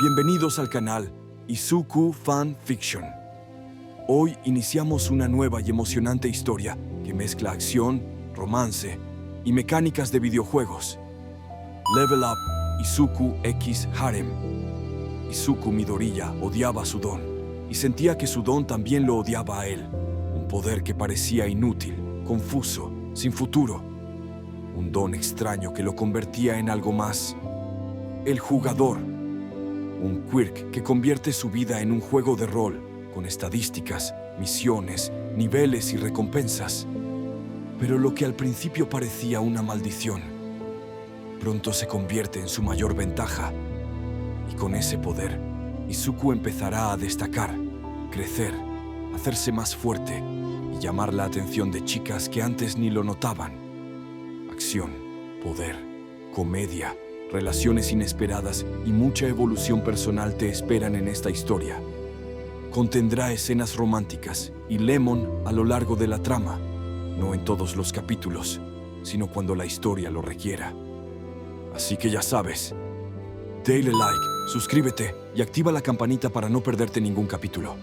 Bienvenidos al canal Izuku Fan Fiction. Hoy iniciamos una nueva y emocionante historia que mezcla acción, romance y mecánicas de videojuegos. Level Up Izuku X Harem. Izuku Midoriya odiaba a su don y sentía que su don también lo odiaba a él. Un poder que parecía inútil, confuso, sin futuro. Un don extraño que lo convertía en algo más. El jugador. Un quirk que convierte su vida en un juego de rol, con estadísticas, misiones, niveles y recompensas. Pero lo que al principio parecía una maldición, pronto se convierte en su mayor ventaja. Y con ese poder, Izuku empezará a destacar, crecer, hacerse más fuerte y llamar la atención de chicas que antes ni lo notaban. Acción, poder, comedia, relaciones inesperadas y mucha evolución personal te esperan en esta historia. Contendrá escenas románticas y lemon a lo largo de la trama, no en todos los capítulos, sino cuando la historia lo requiera. Así que ya sabes, dale like, suscríbete y activa la campanita para no perderte ningún capítulo.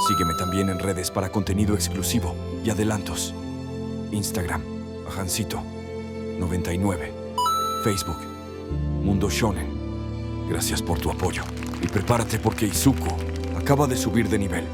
Sígueme también en redes para contenido exclusivo y adelantos. Instagram, Ajancito99, Facebook, Mundo Shonen. Gracias por tu apoyo. Y prepárate porque Izuku acaba de subir de nivel.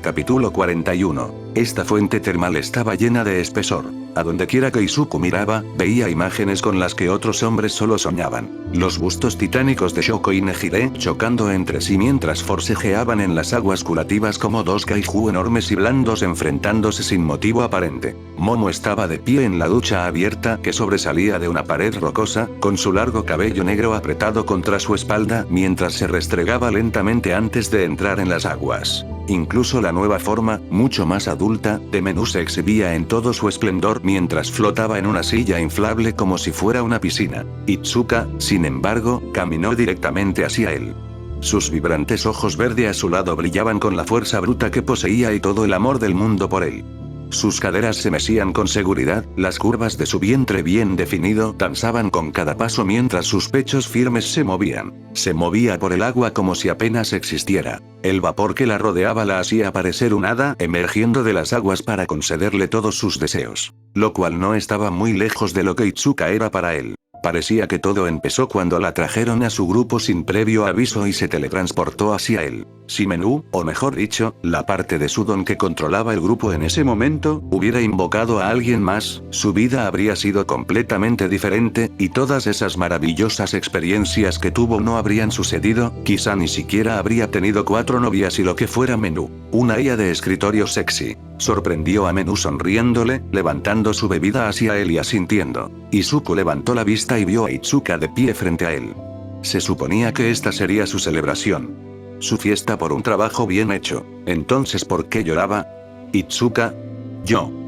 Capítulo 41. Esta fuente termal estaba llena de espesor. A donde quiera que Izuku miraba, veía imágenes con las que otros hombres solo soñaban. Los bustos titánicos de Shoko y Nejire chocando entre sí mientras forcejeaban en las aguas curativas como dos kaiju enormes y blandos enfrentándose sin motivo aparente. Momo estaba de pie en la ducha abierta que sobresalía de una pared rocosa, con su largo cabello negro apretado contra su espalda mientras se restregaba lentamente antes de entrar en las aguas. Incluso la nueva forma, mucho más adulta, de Menú se exhibía en todo su esplendor mientras flotaba en una silla inflable como si fuera una piscina. Itsuka, sin embargo, caminó directamente hacia él. Sus vibrantes ojos verde azulado brillaban con la fuerza bruta que poseía y todo el amor del mundo por él. Sus caderas se mecían con seguridad, las curvas de su vientre bien definido danzaban con cada paso mientras sus pechos firmes se movían. Se movía por el agua como si apenas existiera. El vapor que la rodeaba la hacía parecer un hada emergiendo de las aguas para concederle todos sus deseos. Lo cual no estaba muy lejos de lo que Itsuka era para él. Parecía que todo empezó cuando la trajeron a su grupo sin previo aviso y se teletransportó hacia él. Si Menú, o mejor dicho, la parte de su don que controlaba el grupo en ese momento, hubiera invocado a alguien más, su vida habría sido completamente diferente, y todas esas maravillosas experiencias que tuvo no habrían sucedido, quizá ni siquiera habría tenido 4 novias y lo que fuera Menú. Una IA de escritorio sexy. Sorprendió a Menú sonriéndole, levantando su bebida hacia él y asintiendo. Izuku levantó la vista y vio a Itsuka de pie frente a él. Se suponía que esta sería su celebración. Su fiesta por un trabajo bien hecho. Entonces, ¿por qué lloraba? Itsuka.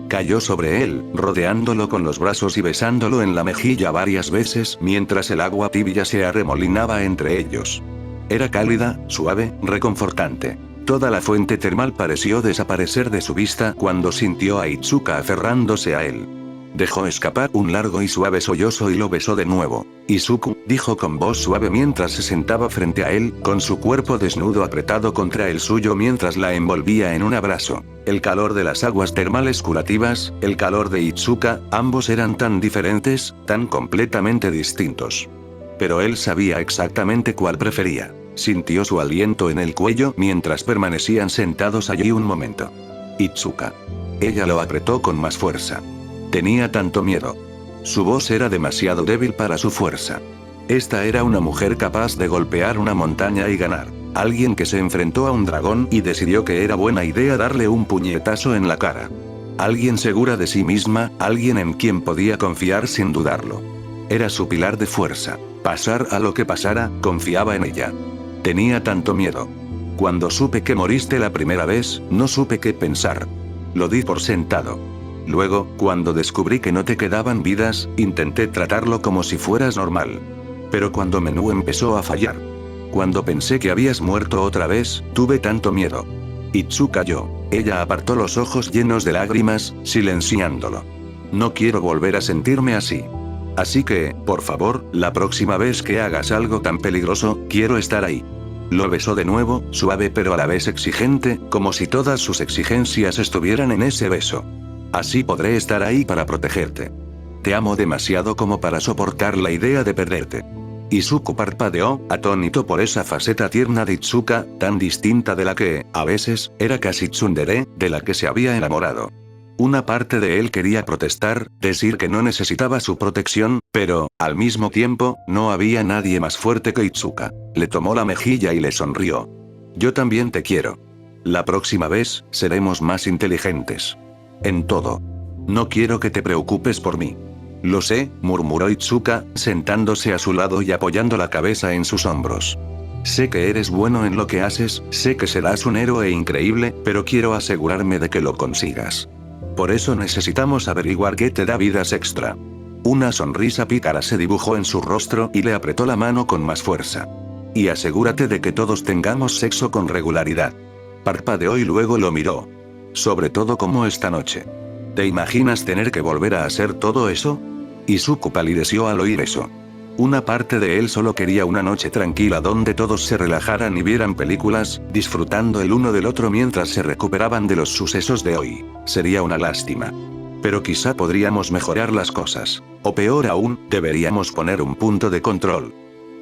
Cayó sobre él, rodeándolo con los brazos y besándolo en la mejilla varias veces mientras el agua tibia se arremolinaba entre ellos. Era cálida, suave, reconfortante. Toda la fuente termal pareció desaparecer de su vista cuando sintió a Itsuka aferrándose a él. Dejó escapar un largo y suave sollozo y lo besó de nuevo. Izuku, dijo con voz suave mientras se sentaba frente a él, con su cuerpo desnudo apretado contra el suyo mientras la envolvía en un abrazo. El calor de las aguas termales curativas, el calor de Itsuka, ambos eran tan diferentes, tan completamente distintos. Pero él sabía exactamente cuál prefería. Sintió su aliento en el cuello mientras permanecían sentados allí un momento. Itsuka. Ella lo apretó con más fuerza. Tenía tanto miedo. Su voz era demasiado débil para su fuerza. Esta era una mujer capaz de golpear una montaña y ganar. Alguien que se enfrentó a un dragón y decidió que era buena idea darle un puñetazo en la cara. Alguien segura de sí misma, alguien en quien podía confiar sin dudarlo. Era su pilar de fuerza. Pasar a lo que pasara, confiaba en ella. Tenía tanto miedo. Cuando supe que moriste la primera vez, no supe qué pensar. Lo di por sentado. Luego, cuando descubrí que no te quedaban vidas, intenté tratarlo como si fueras normal. Pero cuando Menú empezó a fallar. Cuando pensé que habías muerto otra vez, tuve tanto miedo. Itsuka cayó. Ella apartó los ojos llenos de lágrimas, silenciándolo. No quiero volver a sentirme así. Así que, por favor, la próxima vez que hagas algo tan peligroso, quiero estar ahí. Lo besó de nuevo, suave pero a la vez exigente, como si todas sus exigencias estuvieran en ese beso. Así podré estar ahí para protegerte. Te amo demasiado como para soportar la idea de perderte. Izuku parpadeó, atónito por esa faceta tierna de Itsuka, tan distinta de la que, a veces, era casi tsundere, de la que se había enamorado. Una parte de él quería protestar, decir que no necesitaba su protección, pero, al mismo tiempo, no había nadie más fuerte que Itsuka. Le tomó la mejilla y le sonrió. Yo también te quiero. La próxima vez, seremos más inteligentes. En todo. No quiero que te preocupes por mí. Lo sé, murmuró Itsuka, sentándose a su lado y apoyando la cabeza en sus hombros. Sé que eres bueno en lo que haces, sé que serás un héroe increíble, pero quiero asegurarme de que lo consigas. Por eso necesitamos averiguar qué te da vidas extra. Una sonrisa pícara se dibujó en su rostro y le apretó la mano con más fuerza. Y asegúrate de que todos tengamos sexo con regularidad. Parpadeó y luego lo miró. Sobre todo como esta noche. ¿Te imaginas tener que volver a hacer todo eso? Izuku palideció al oír eso. Una parte de él solo quería una noche tranquila donde todos se relajaran y vieran películas, disfrutando el uno del otro mientras se recuperaban de los sucesos de hoy. Sería una lástima. Pero quizá podríamos mejorar las cosas. O peor aún, deberíamos poner un punto de control.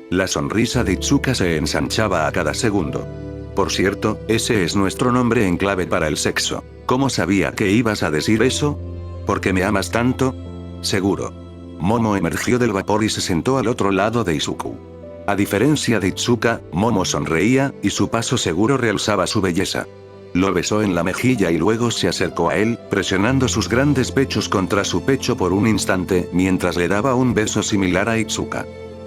La sonrisa de Itsuka se ensanchaba a cada segundo. Por cierto, ese es nuestro nombre en clave para el sexo. ¿Cómo sabía que ibas a decir eso? ¿Por qué me amas tanto? Seguro. Momo emergió del vapor y se sentó al otro lado de Izuku. A diferencia de Itsuka, Momo sonreía, y su paso seguro realzaba su belleza. Lo besó en la mejilla y luego se acercó a él, presionando sus grandes pechos contra su pecho por un instante, mientras le daba un beso similar a Itsuka.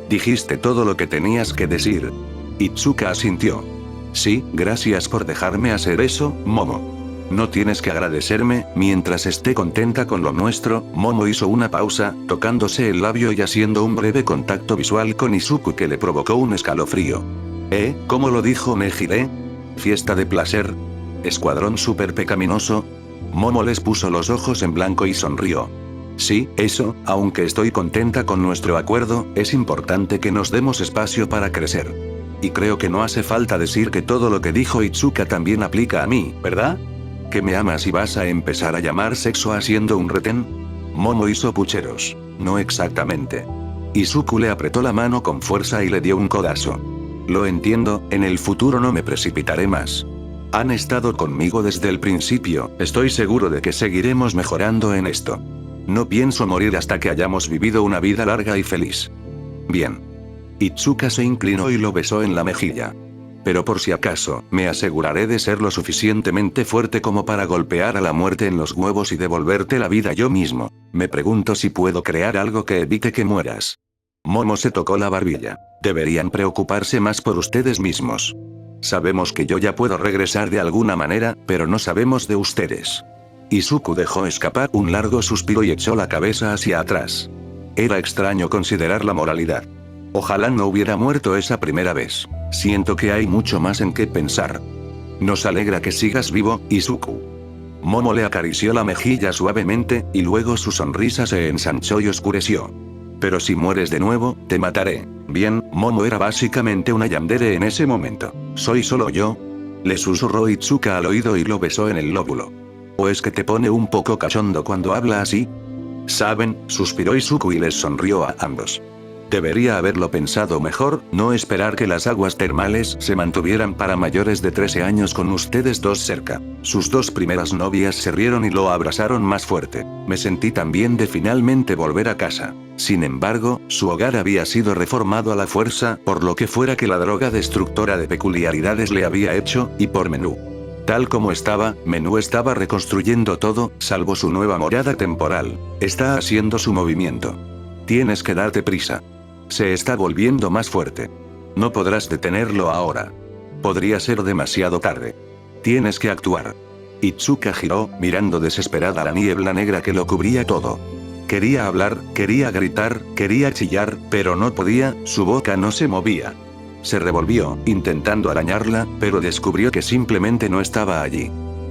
Dijiste todo lo que tenías que decir. Itsuka asintió. Sí, gracias por dejarme hacer eso, Momo. No tienes que agradecerme, mientras esté contenta con lo nuestro. Momo hizo una pausa, tocándose el labio y haciendo un breve contacto visual con Izuku que le provocó un escalofrío. ¿Cómo lo dijo Nejire? ¿Fiesta de placer? ¿Escuadrón super pecaminoso? Momo les puso los ojos en blanco y sonrió. Sí, eso, aunque estoy contenta con nuestro acuerdo, es importante que nos demos espacio para crecer. Y creo que no hace falta decir que todo lo que dijo Itsuka también aplica a mí, ¿verdad? ¿Que me amas y vas a empezar a llamar sexo haciendo un retén? Momo hizo pucheros. No exactamente. Izuku le apretó la mano con fuerza y le dio un codazo. Lo entiendo, en el futuro no me precipitaré más. Han estado conmigo desde el principio, estoy seguro de que seguiremos mejorando en esto. No pienso morir hasta que hayamos vivido una vida larga y feliz. Bien. Itsuka se inclinó y lo besó en la mejilla. Pero por si acaso, me aseguraré de ser lo suficientemente fuerte como para golpear a la muerte en los huevos y devolverte la vida yo mismo. Me pregunto si puedo crear algo que evite que mueras. Momo se tocó la barbilla. Deberían preocuparse más por ustedes mismos. Sabemos que yo ya puedo regresar de alguna manera, pero no sabemos de ustedes. Izuku dejó escapar un largo suspiro y echó la cabeza hacia atrás. Era extraño considerar la moralidad. Ojalá no hubiera muerto esa primera vez. Siento que hay mucho más en qué pensar. Nos alegra que sigas vivo, Izuku. Momo le acarició la mejilla suavemente, y luego su sonrisa se ensanchó y oscureció. Pero si mueres de nuevo, te mataré. Bien, Momo era básicamente una yandere en ese momento. ¿Soy solo yo? Le susurró Itsuka al oído y lo besó en el lóbulo. ¿O es que te pone un poco cachondo cuando habla así? ¿Saben? Suspiró Izuku y les sonrió a ambos. Debería haberlo pensado mejor, no esperar que las aguas termales se mantuvieran para mayores de 13 años con ustedes dos cerca. Sus dos primeras novias se rieron y lo abrazaron más fuerte. Me sentí tan bien de finalmente volver a casa. Sin embargo, su hogar había sido reformado a la fuerza, por lo que fuera que la droga destructora de peculiaridades le había hecho, y por Menú. Tal como estaba, Menú estaba reconstruyendo todo, salvo su nueva morada temporal. Está haciendo su movimiento. Tienes que darte prisa. Se está volviendo más fuerte. No podrás detenerlo ahora. Podría ser demasiado tarde. Tienes que actuar. Itsuka giró, mirando desesperada la niebla negra que lo cubría todo. Quería hablar, quería gritar, quería chillar, pero no podía, su boca no se movía. Se revolvió, intentando arañarla, pero descubrió que simplemente no estaba allí.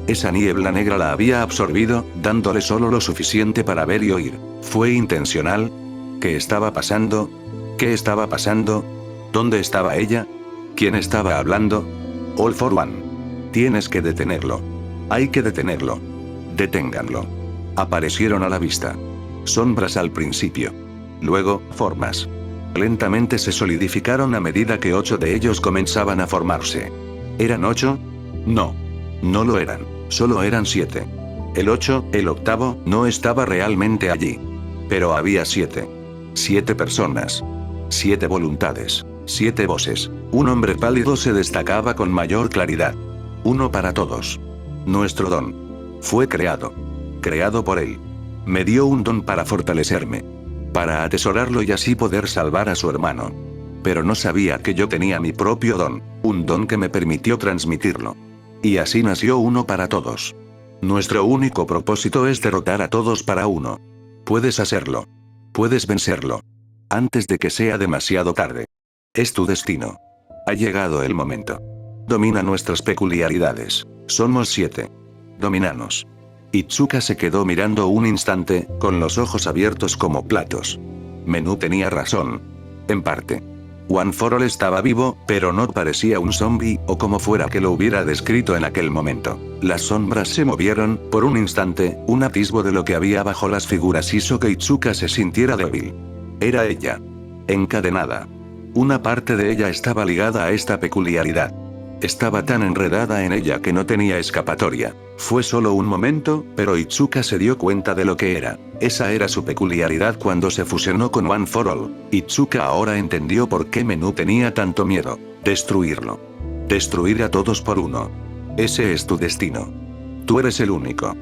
Esa niebla negra la había absorbido, dándole solo lo suficiente para ver y oír. ¿Fue intencional? ¿Qué estaba pasando? ¿Qué estaba pasando? ¿Dónde estaba ella? ¿Quién estaba hablando? All for One. Tienes que detenerlo. Hay que detenerlo. Deténganlo. Aparecieron a la vista. Sombras al principio. Luego, formas. Lentamente se solidificaron a medida que 8 de ellos comenzaban a formarse. ¿Eran 8? No. No lo eran. Solo eran 7. El 8, el octavo, no estaba realmente allí. Pero había 7. 7 personas. 7 voluntades. 7 voces. Un hombre pálido se destacaba con mayor claridad. Uno para todos. Nuestro don. Fue creado. Creado por él. Me dio un don para fortalecerme. Para atesorarlo y así poder salvar a su hermano. Pero no sabía que yo tenía mi propio don, un don que me permitió transmitirlo. Y así nació uno para todos. Nuestro único propósito es derrotar a todos para uno. Puedes hacerlo. Puedes vencerlo. Antes de que sea demasiado tarde. Es tu destino. Ha llegado el momento. Domina nuestras peculiaridades. Somos 7. Dominanos. Itsuka se quedó mirando un instante, con los ojos abiertos como platos. Menú tenía razón. En parte. One for All estaba vivo, pero no parecía un zombie, o como fuera que lo hubiera descrito en aquel momento. Las sombras se movieron, por un instante, un atisbo de lo que había bajo las figuras hizo que Itsuka se sintiera débil. Era ella. Encadenada. Una parte de ella estaba ligada a esta peculiaridad. Estaba tan enredada en ella que no tenía escapatoria. Fue solo un momento, pero Itsuka se dio cuenta de lo que era. Esa era su peculiaridad cuando se fusionó con One for All. Itsuka ahora entendió por qué Menú tenía tanto miedo. Destruirlo. Destruir a todos por uno. Ese es tu destino. Tú eres el único.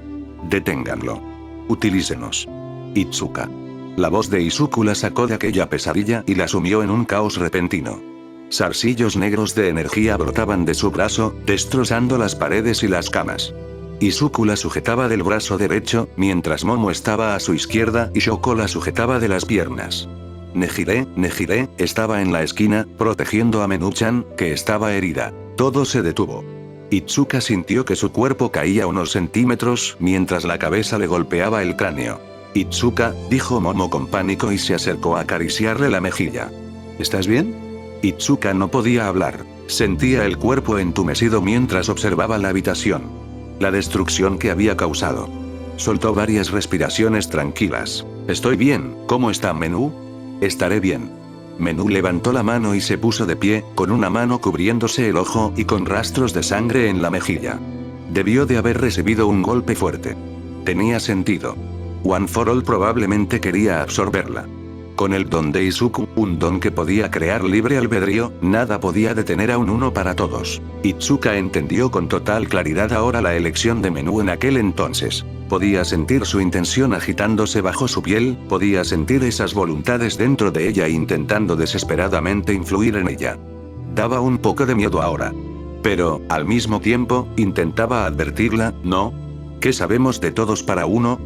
Deténganlo. Utilícenos. Itsuka. La voz de Izuku la sacó de aquella pesadilla y la sumió en un caos repentino. Zarcillos negros de energía brotaban de su brazo, destrozando las paredes y las camas. Izuku la sujetaba del brazo derecho, mientras Momo estaba a su izquierda y Shoko la sujetaba de las piernas. Nejire estaba en la esquina, protegiendo a Menú-chan, que estaba herida. Todo se detuvo. Itsuka sintió que su cuerpo caía unos centímetros, mientras la cabeza le golpeaba el cráneo. Itsuka, dijo Momo con pánico y se acercó a acariciarle la mejilla. ¿Estás bien? Itsuka no podía hablar. Sentía el cuerpo entumecido mientras observaba la habitación. La destrucción que había causado. Soltó varias respiraciones tranquilas. Estoy bien, ¿cómo está Menú? Estaré bien. Menú levantó la mano y se puso de pie, con una mano cubriéndose el ojo y con rastros de sangre en la mejilla. Debió de haber recibido un golpe fuerte. Tenía sentido. One for All probablemente quería absorberla. Con el don de Izuku, un don que podía crear libre albedrío, nada podía detener a un uno para todos. Itsuka entendió con total claridad ahora la elección de Menú en aquel entonces. Podía sentir su intención agitándose bajo su piel, podía sentir esas voluntades dentro de ella intentando desesperadamente influir en ella. Daba un poco de miedo ahora. Pero, al mismo tiempo, intentaba advertirla, ¿no? ¿Qué sabemos de todos para uno?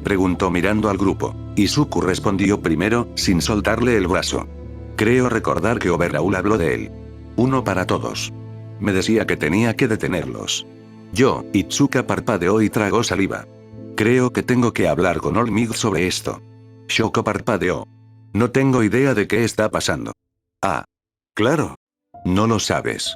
Preguntó mirando al grupo. Izuku respondió primero, sin soltarle el brazo. Creo recordar que Overall habló de él. Uno para todos. Me decía que tenía que detenerlos. Itsuka parpadeó y tragó saliva. Creo que tengo que hablar con All Might sobre esto. Shoko parpadeó. No tengo idea de qué está pasando. Ah. Claro. No lo sabes.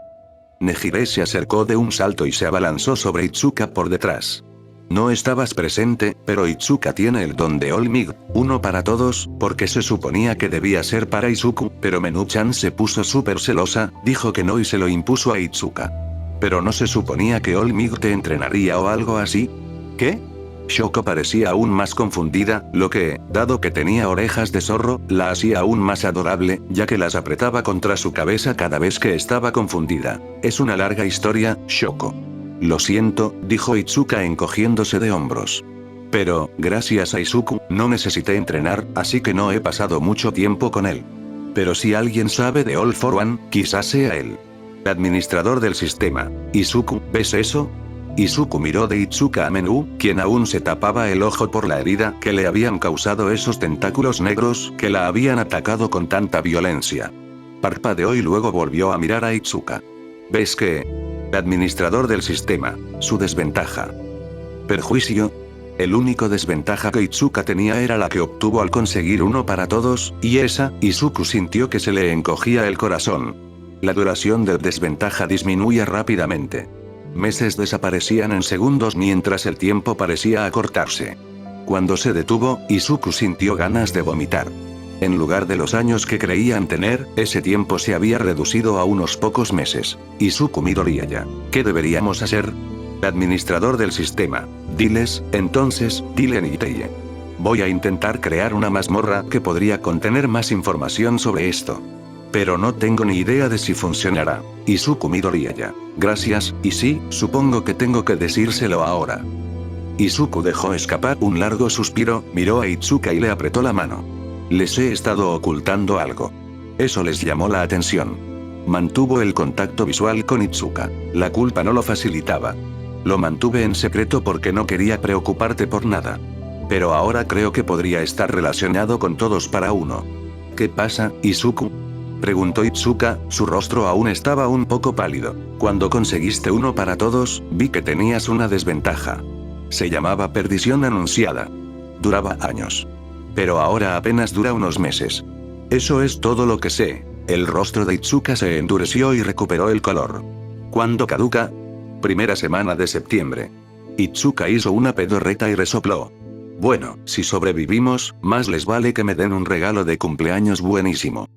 Nejire se acercó de un salto y se abalanzó sobre Itsuka por detrás. No estabas presente, pero Itsuka tiene el don de All Might, uno para todos, porque se suponía que debía ser para Izuku, pero Menú-chan se puso súper celosa, dijo que no y se lo impuso a Itsuka. Pero no se suponía que All Might te entrenaría o algo así. ¿Qué? Shoko parecía aún más confundida, lo que, dado que tenía orejas de zorro, la hacía aún más adorable, ya que las apretaba contra su cabeza cada vez que estaba confundida. Es una larga historia, Shoko. Lo siento, dijo Itsuka encogiéndose de hombros. Pero, gracias a Izuku, no necesité entrenar, así que no he pasado mucho tiempo con él. Pero si alguien sabe de All for One, quizás sea él. Administrador del sistema. Izuku, ¿ves eso? Izuku miró de Itsuka a Menú, quien aún se tapaba el ojo por la herida que le habían causado esos tentáculos negros que la habían atacado con tanta violencia. Parpadeó y luego volvió a mirar a Itsuka. ¿Ves que? Administrador del sistema, su desventaja. Perjuicio. El único desventaja que Itsuka tenía era la que obtuvo al conseguir uno para todos, y esa, Izuku sintió que se le encogía el corazón. La duración de desventaja disminuía rápidamente. Meses desaparecían en segundos mientras el tiempo parecía acortarse. Cuando se detuvo, Izuku sintió ganas de vomitar. En lugar de los años que creían tener, ese tiempo se había reducido a unos pocos meses. Izuku Midoriyaya. ¿Qué deberíamos hacer? Administrador del sistema. Diles, entonces, dile Niteye. Voy a intentar crear una mazmorra que podría contener más información sobre esto. Pero no tengo ni idea de si funcionará. Izuku Midoriyaya. Gracias, y sí, supongo que tengo que decírselo ahora. Izuku dejó escapar un largo suspiro, miró a Itsuka y le apretó la mano. Les he estado ocultando algo. Eso les llamó la atención. Mantuvo el contacto visual con Itsuka. La culpa no lo facilitaba. Lo mantuve en secreto porque no quería preocuparte por nada. Pero ahora creo que podría estar relacionado con todos para uno. ¿Qué pasa, Izuku? Preguntó Itsuka, su rostro aún estaba un poco pálido. Cuando conseguiste uno para todos, vi que tenías una desventaja. Se llamaba perdición anunciada. Duraba años. Pero ahora apenas dura unos meses. Eso es todo lo que sé. El rostro de Itsuka se endureció y recuperó el color. ¿Cuándo caduca? Primera semana de septiembre. Itsuka hizo una pedorreta y resopló. Bueno, si sobrevivimos, más les vale que me den un regalo de cumpleaños buenísimo.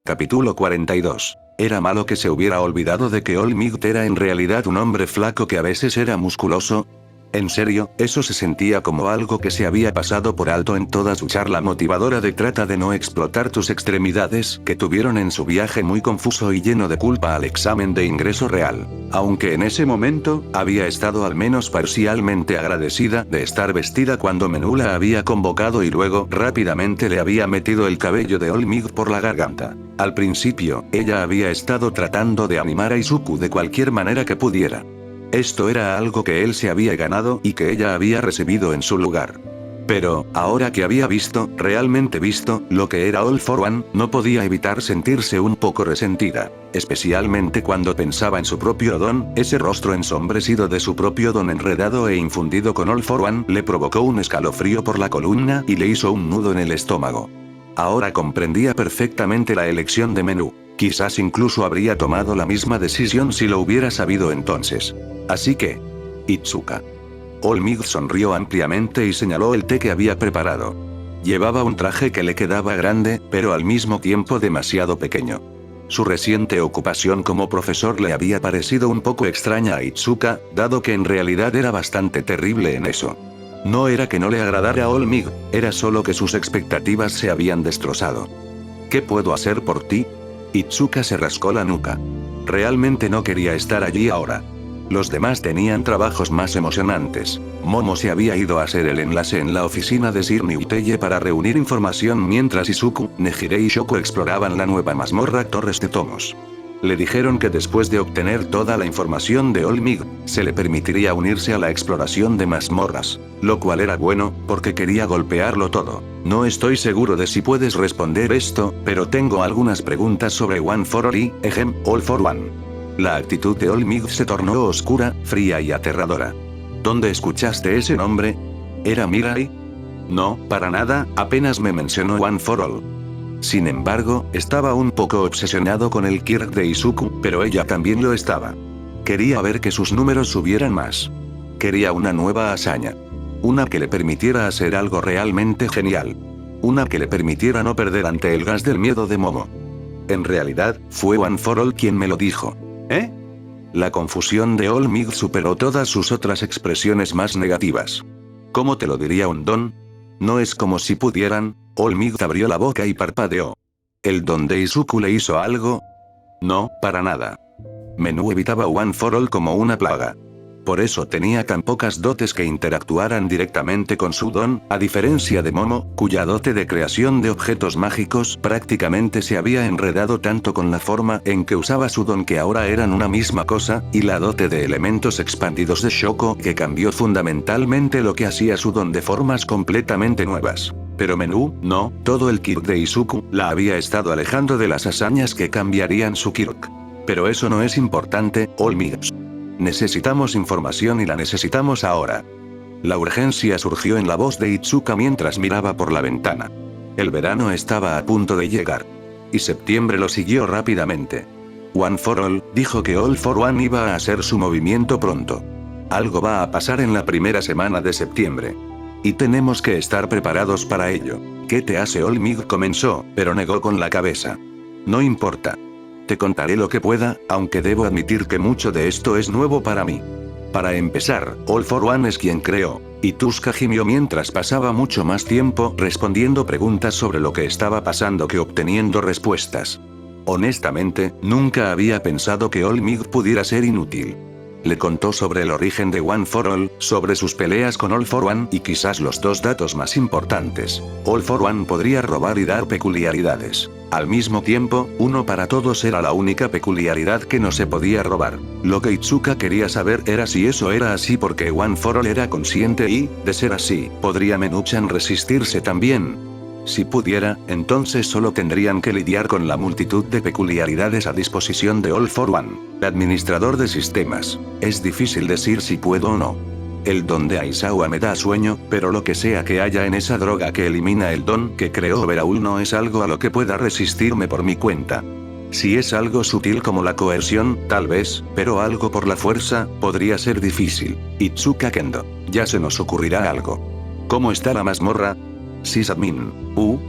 Capítulo 42. Era malo que se hubiera olvidado de que All Might era en realidad un hombre flaco que a veces era musculoso. En serio, eso se sentía como algo que se había pasado por alto en toda su charla motivadora de trata de no explotar tus extremidades, que tuvieron en su viaje muy confuso y lleno de culpa al examen de ingreso real. Aunque en ese momento, había estado al menos parcialmente agradecida de estar vestida cuando Menú la había convocado y luego rápidamente le había metido el cabello de All Might por la garganta. Al principio, ella había estado tratando de animar a Izuku de cualquier manera que pudiera. Esto era algo que él se había ganado y que ella había recibido en su lugar. Pero, ahora que había visto, realmente visto, lo que era All for One, no podía evitar sentirse un poco resentida. Especialmente cuando pensaba en su propio don, ese rostro ensombrecido de su propio don enredado e infundido con All for One le provocó un escalofrío por la columna y le hizo un nudo en el estómago. Ahora comprendía perfectamente la elección de Menú. Quizás incluso habría tomado la misma decisión si lo hubiera sabido entonces. Así que... Itsuka. All Might sonrió ampliamente y señaló el té que había preparado. Llevaba un traje que le quedaba grande, pero al mismo tiempo demasiado pequeño. Su reciente ocupación como profesor le había parecido un poco extraña a Itsuka, dado que en realidad era bastante terrible en eso. No era que no le agradara a All Might, era solo que sus expectativas se habían destrozado. ¿Qué puedo hacer por ti? Itsuka se rascó la nuca. Realmente no quería estar allí ahora. Los demás tenían trabajos más emocionantes. Momo se había ido a hacer el enlace en la oficina de Sir Niteye para reunir información mientras Izuku, Nejire y Shoko exploraban la nueva mazmorra Torres de Tomos. Le dijeron que después de obtener toda la información de All Might, se le permitiría unirse a la exploración de mazmorras. Lo cual era bueno, porque quería golpearlo todo. No estoy seguro de si puedes responder esto, pero tengo algunas preguntas sobre One for All y, All for One. La actitud de All Might se tornó oscura, fría y aterradora. ¿Dónde escuchaste ese nombre? ¿Era Mirai? No, para nada, apenas me mencionó One for All. Sin embargo, estaba un poco obsesionado con el Kirk de Izuku, pero ella también lo estaba. Quería ver que sus números subieran más. Quería una nueva hazaña. Una que le permitiera hacer algo realmente genial. Una que le permitiera no perder ante el gas del miedo de Momo. En realidad, fue One for All quien me lo dijo. ¿Eh? La confusión de All Might superó todas sus otras expresiones más negativas. ¿Cómo te lo diría un don? No es como si pudieran. All Might abrió la boca y parpadeó. ¿El don de Izuku le hizo algo? No, para nada. Menú evitaba One for All como una plaga. Por eso tenía tan pocas dotes que interactuaran directamente con su don, a diferencia de Momo, cuya dote de creación de objetos mágicos prácticamente se había enredado tanto con la forma en que usaba su don que ahora eran una misma cosa, y la dote de elementos expandidos de Shoko que cambió fundamentalmente lo que hacía su don de formas completamente nuevas. Pero Menú, no, todo el Kirk de Izuku, la había estado alejando de las hazañas que cambiarían su Kirk. Pero eso no es importante, All Might. Necesitamos información y la necesitamos ahora. La urgencia surgió en la voz de Itsuka mientras miraba por la ventana. El verano estaba a punto de llegar. Y septiembre lo siguió rápidamente. One for All dijo que All for One iba a hacer su movimiento pronto. Algo va a pasar en la primera semana de septiembre. Y tenemos que estar preparados para ello. ¿Qué te hace All Mig? Comenzó, pero negó con la cabeza. No importa. Te contaré lo que pueda, aunque debo admitir que mucho de esto es nuevo para mí. Para empezar, All for One es quien creó. Itsuka gimió mientras pasaba mucho más tiempo respondiendo preguntas sobre lo que estaba pasando que obteniendo respuestas. Honestamente, nunca había pensado que All Mig pudiera ser inútil. Le contó sobre el origen de One for All, sobre sus peleas con All for One y quizás los dos datos más importantes. All for One podría robar y dar peculiaridades. Al mismo tiempo, uno para todos era la única peculiaridad que no se podía robar. Lo que Itsuka quería saber era si eso era así porque One for All era consciente y, de ser así, ¿podría Menuchan resistirse también? Si pudiera, entonces solo tendrían que lidiar con la multitud de peculiaridades a disposición de All for One. Administrador de sistemas. Es difícil decir si puedo o no. El don de Aizawa me da sueño, pero lo que sea que haya en esa droga que elimina el don que creó Veraul no es algo a lo que pueda resistirme por mi cuenta. Si es algo sutil como la coerción, tal vez, pero algo por la fuerza, podría ser difícil. Itsuka Kendo. Ya se nos ocurrirá algo. ¿Cómo está la mazmorra? Sysadmin.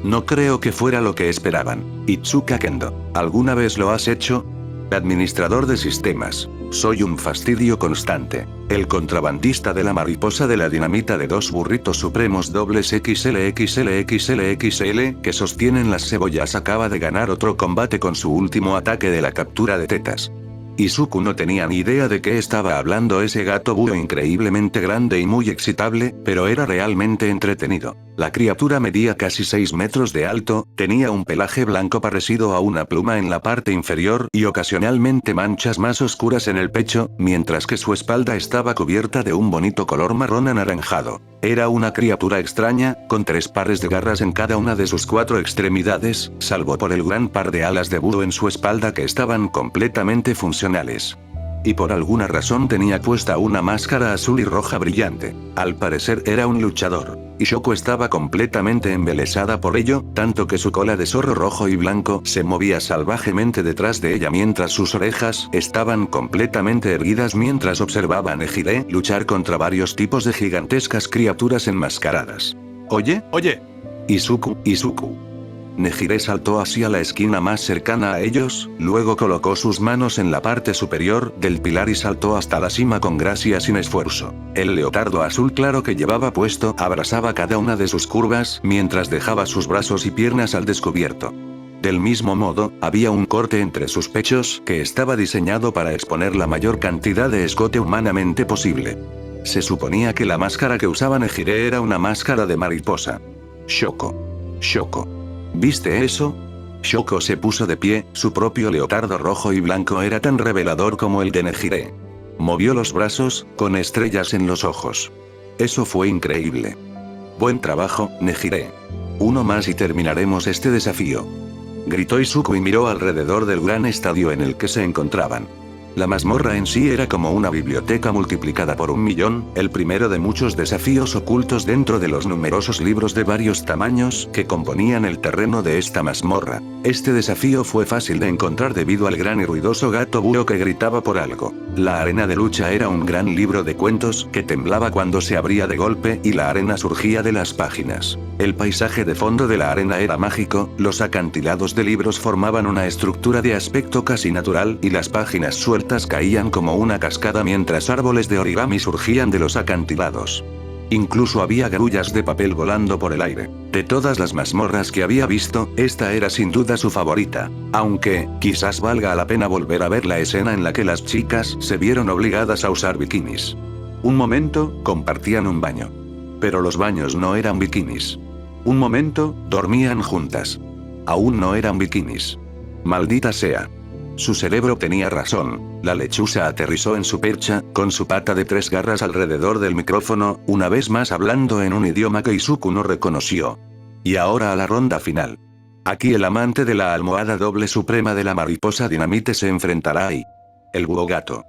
No creo que fuera lo que esperaban. Itsuka Kendo. ¿Alguna vez lo has hecho? Administrador de sistemas. Soy un fastidio constante. El contrabandista de la mariposa de la dinamita de 2 burritos supremos dobles XL que sostienen las cebollas acaba de ganar otro combate con su último ataque de la captura de tetas. Izuku no tenía ni idea de qué estaba hablando ese gato búho increíblemente grande y muy excitable, pero era realmente entretenido. La criatura medía casi 6 metros de alto, tenía un pelaje blanco parecido a una pluma en la parte inferior y ocasionalmente manchas más oscuras en el pecho, mientras que su espalda estaba cubierta de un bonito color marrón anaranjado. Era una criatura extraña, con 3 pares de garras en cada una de sus 4 extremidades, salvo por el gran par de alas de búho en su espalda que estaban completamente funcionales. Y por alguna razón tenía puesta una máscara azul y roja brillante. Al parecer era un luchador. Y Shoko estaba completamente embelesada por ello, tanto que su cola de zorro rojo y blanco se movía salvajemente detrás de ella mientras sus orejas estaban completamente erguidas mientras observaba a Nejire luchar contra varios tipos de gigantescas criaturas enmascaradas. Oye, Izuku. Nejire saltó hacia la esquina más cercana a ellos, luego colocó sus manos en la parte superior del pilar y saltó hasta la cima con gracia sin esfuerzo. El leotardo azul claro que llevaba puesto abrazaba cada una de sus curvas mientras dejaba sus brazos y piernas al descubierto. Del mismo modo, había un corte entre sus pechos que estaba diseñado para exponer la mayor cantidad de escote humanamente posible. Se suponía que la máscara que usaba Nejire era una máscara de mariposa. Shoko. ¿Viste eso? Shoko se puso de pie, su propio leotardo rojo y blanco era tan revelador como el de Nejire. Movió los brazos, con estrellas en los ojos. Eso fue increíble. Buen trabajo, Nejire. Uno más y terminaremos este desafío. Gritó Izuku y miró alrededor del gran estadio en el que se encontraban. La mazmorra en sí era como una biblioteca multiplicada por 1.000.000, el primero de muchos desafíos ocultos dentro de los numerosos libros de varios tamaños que componían el terreno de esta mazmorra. Este desafío fue fácil de encontrar debido al gran y ruidoso gato búho que gritaba por algo. La arena de lucha era un gran libro de cuentos que temblaba cuando se abría de golpe y la arena surgía de las páginas. El paisaje de fondo de la arena era mágico, los acantilados de libros formaban una estructura de aspecto casi natural y las páginas sueltas caían como una cascada mientras árboles de origami surgían de los acantilados. Incluso había grullas de papel volando por el aire. De todas las mazmorras que había visto, esta era sin duda su favorita. Aunque, quizás valga la pena volver a ver la escena en la que las chicas se vieron obligadas a usar bikinis. Un momento, compartían un baño. Pero los baños no eran bikinis. Un momento, dormían juntas. Aún no eran bikinis. Maldita sea. Su cerebro tenía razón. La lechuza aterrizó en su percha, con su pata de 3 garras alrededor del micrófono, una vez más hablando en un idioma que Izuku no reconoció. Y ahora a la ronda final. Aquí el amante de la almohada doble suprema de la mariposa dinamite se enfrentará a el búho gato.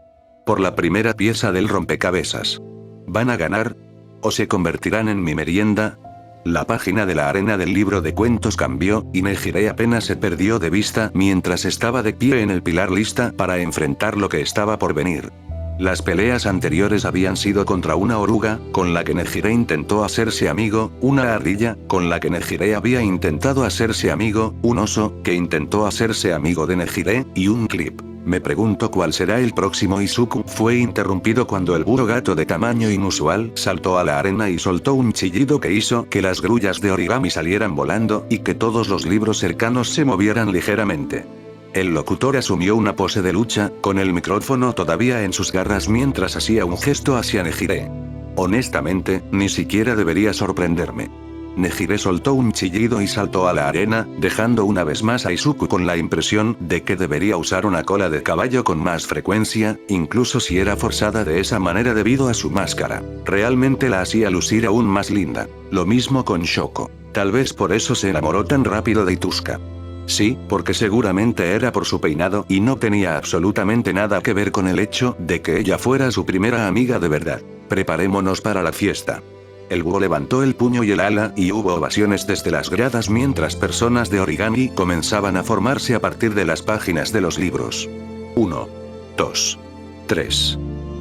por la primera pieza del rompecabezas. ¿Van a ganar? ¿O se convertirán en mi merienda? La página de la arena del libro de cuentos cambió, y Nejire apenas se perdió de vista mientras estaba de pie en el pilar lista para enfrentar lo que estaba por venir. Las peleas anteriores habían sido contra una oruga, con la que Nejire intentó hacerse amigo, una ardilla, con la que Nejire había intentado hacerse amigo, un oso, que intentó hacerse amigo de Nejire, y un clip. Me pregunto cuál será el próximo. Izuku fue interrumpido cuando el búho gato de tamaño inusual saltó a la arena y soltó un chillido que hizo que las grullas de origami salieran volando y que todos los libros cercanos se movieran ligeramente. El locutor asumió una pose de lucha, con el micrófono todavía en sus garras mientras hacía un gesto hacia Nejire. Honestamente, ni siquiera debería sorprenderme. Nejire soltó un chillido y saltó a la arena, dejando una vez más a Izuku con la impresión de que debería usar una cola de caballo con más frecuencia, incluso si era forzada de esa manera debido a su máscara. Realmente la hacía lucir aún más linda. Lo mismo con Shoko. Tal vez por eso se enamoró tan rápido de Ituska. Sí, porque seguramente era por su peinado y no tenía absolutamente nada que ver con el hecho de que ella fuera su primera amiga de verdad. Preparémonos para la fiesta. El búho levantó el puño y el ala y hubo ovaciones desde las gradas mientras personas de origami comenzaban a formarse a partir de las páginas de los libros. 1, 2, 3.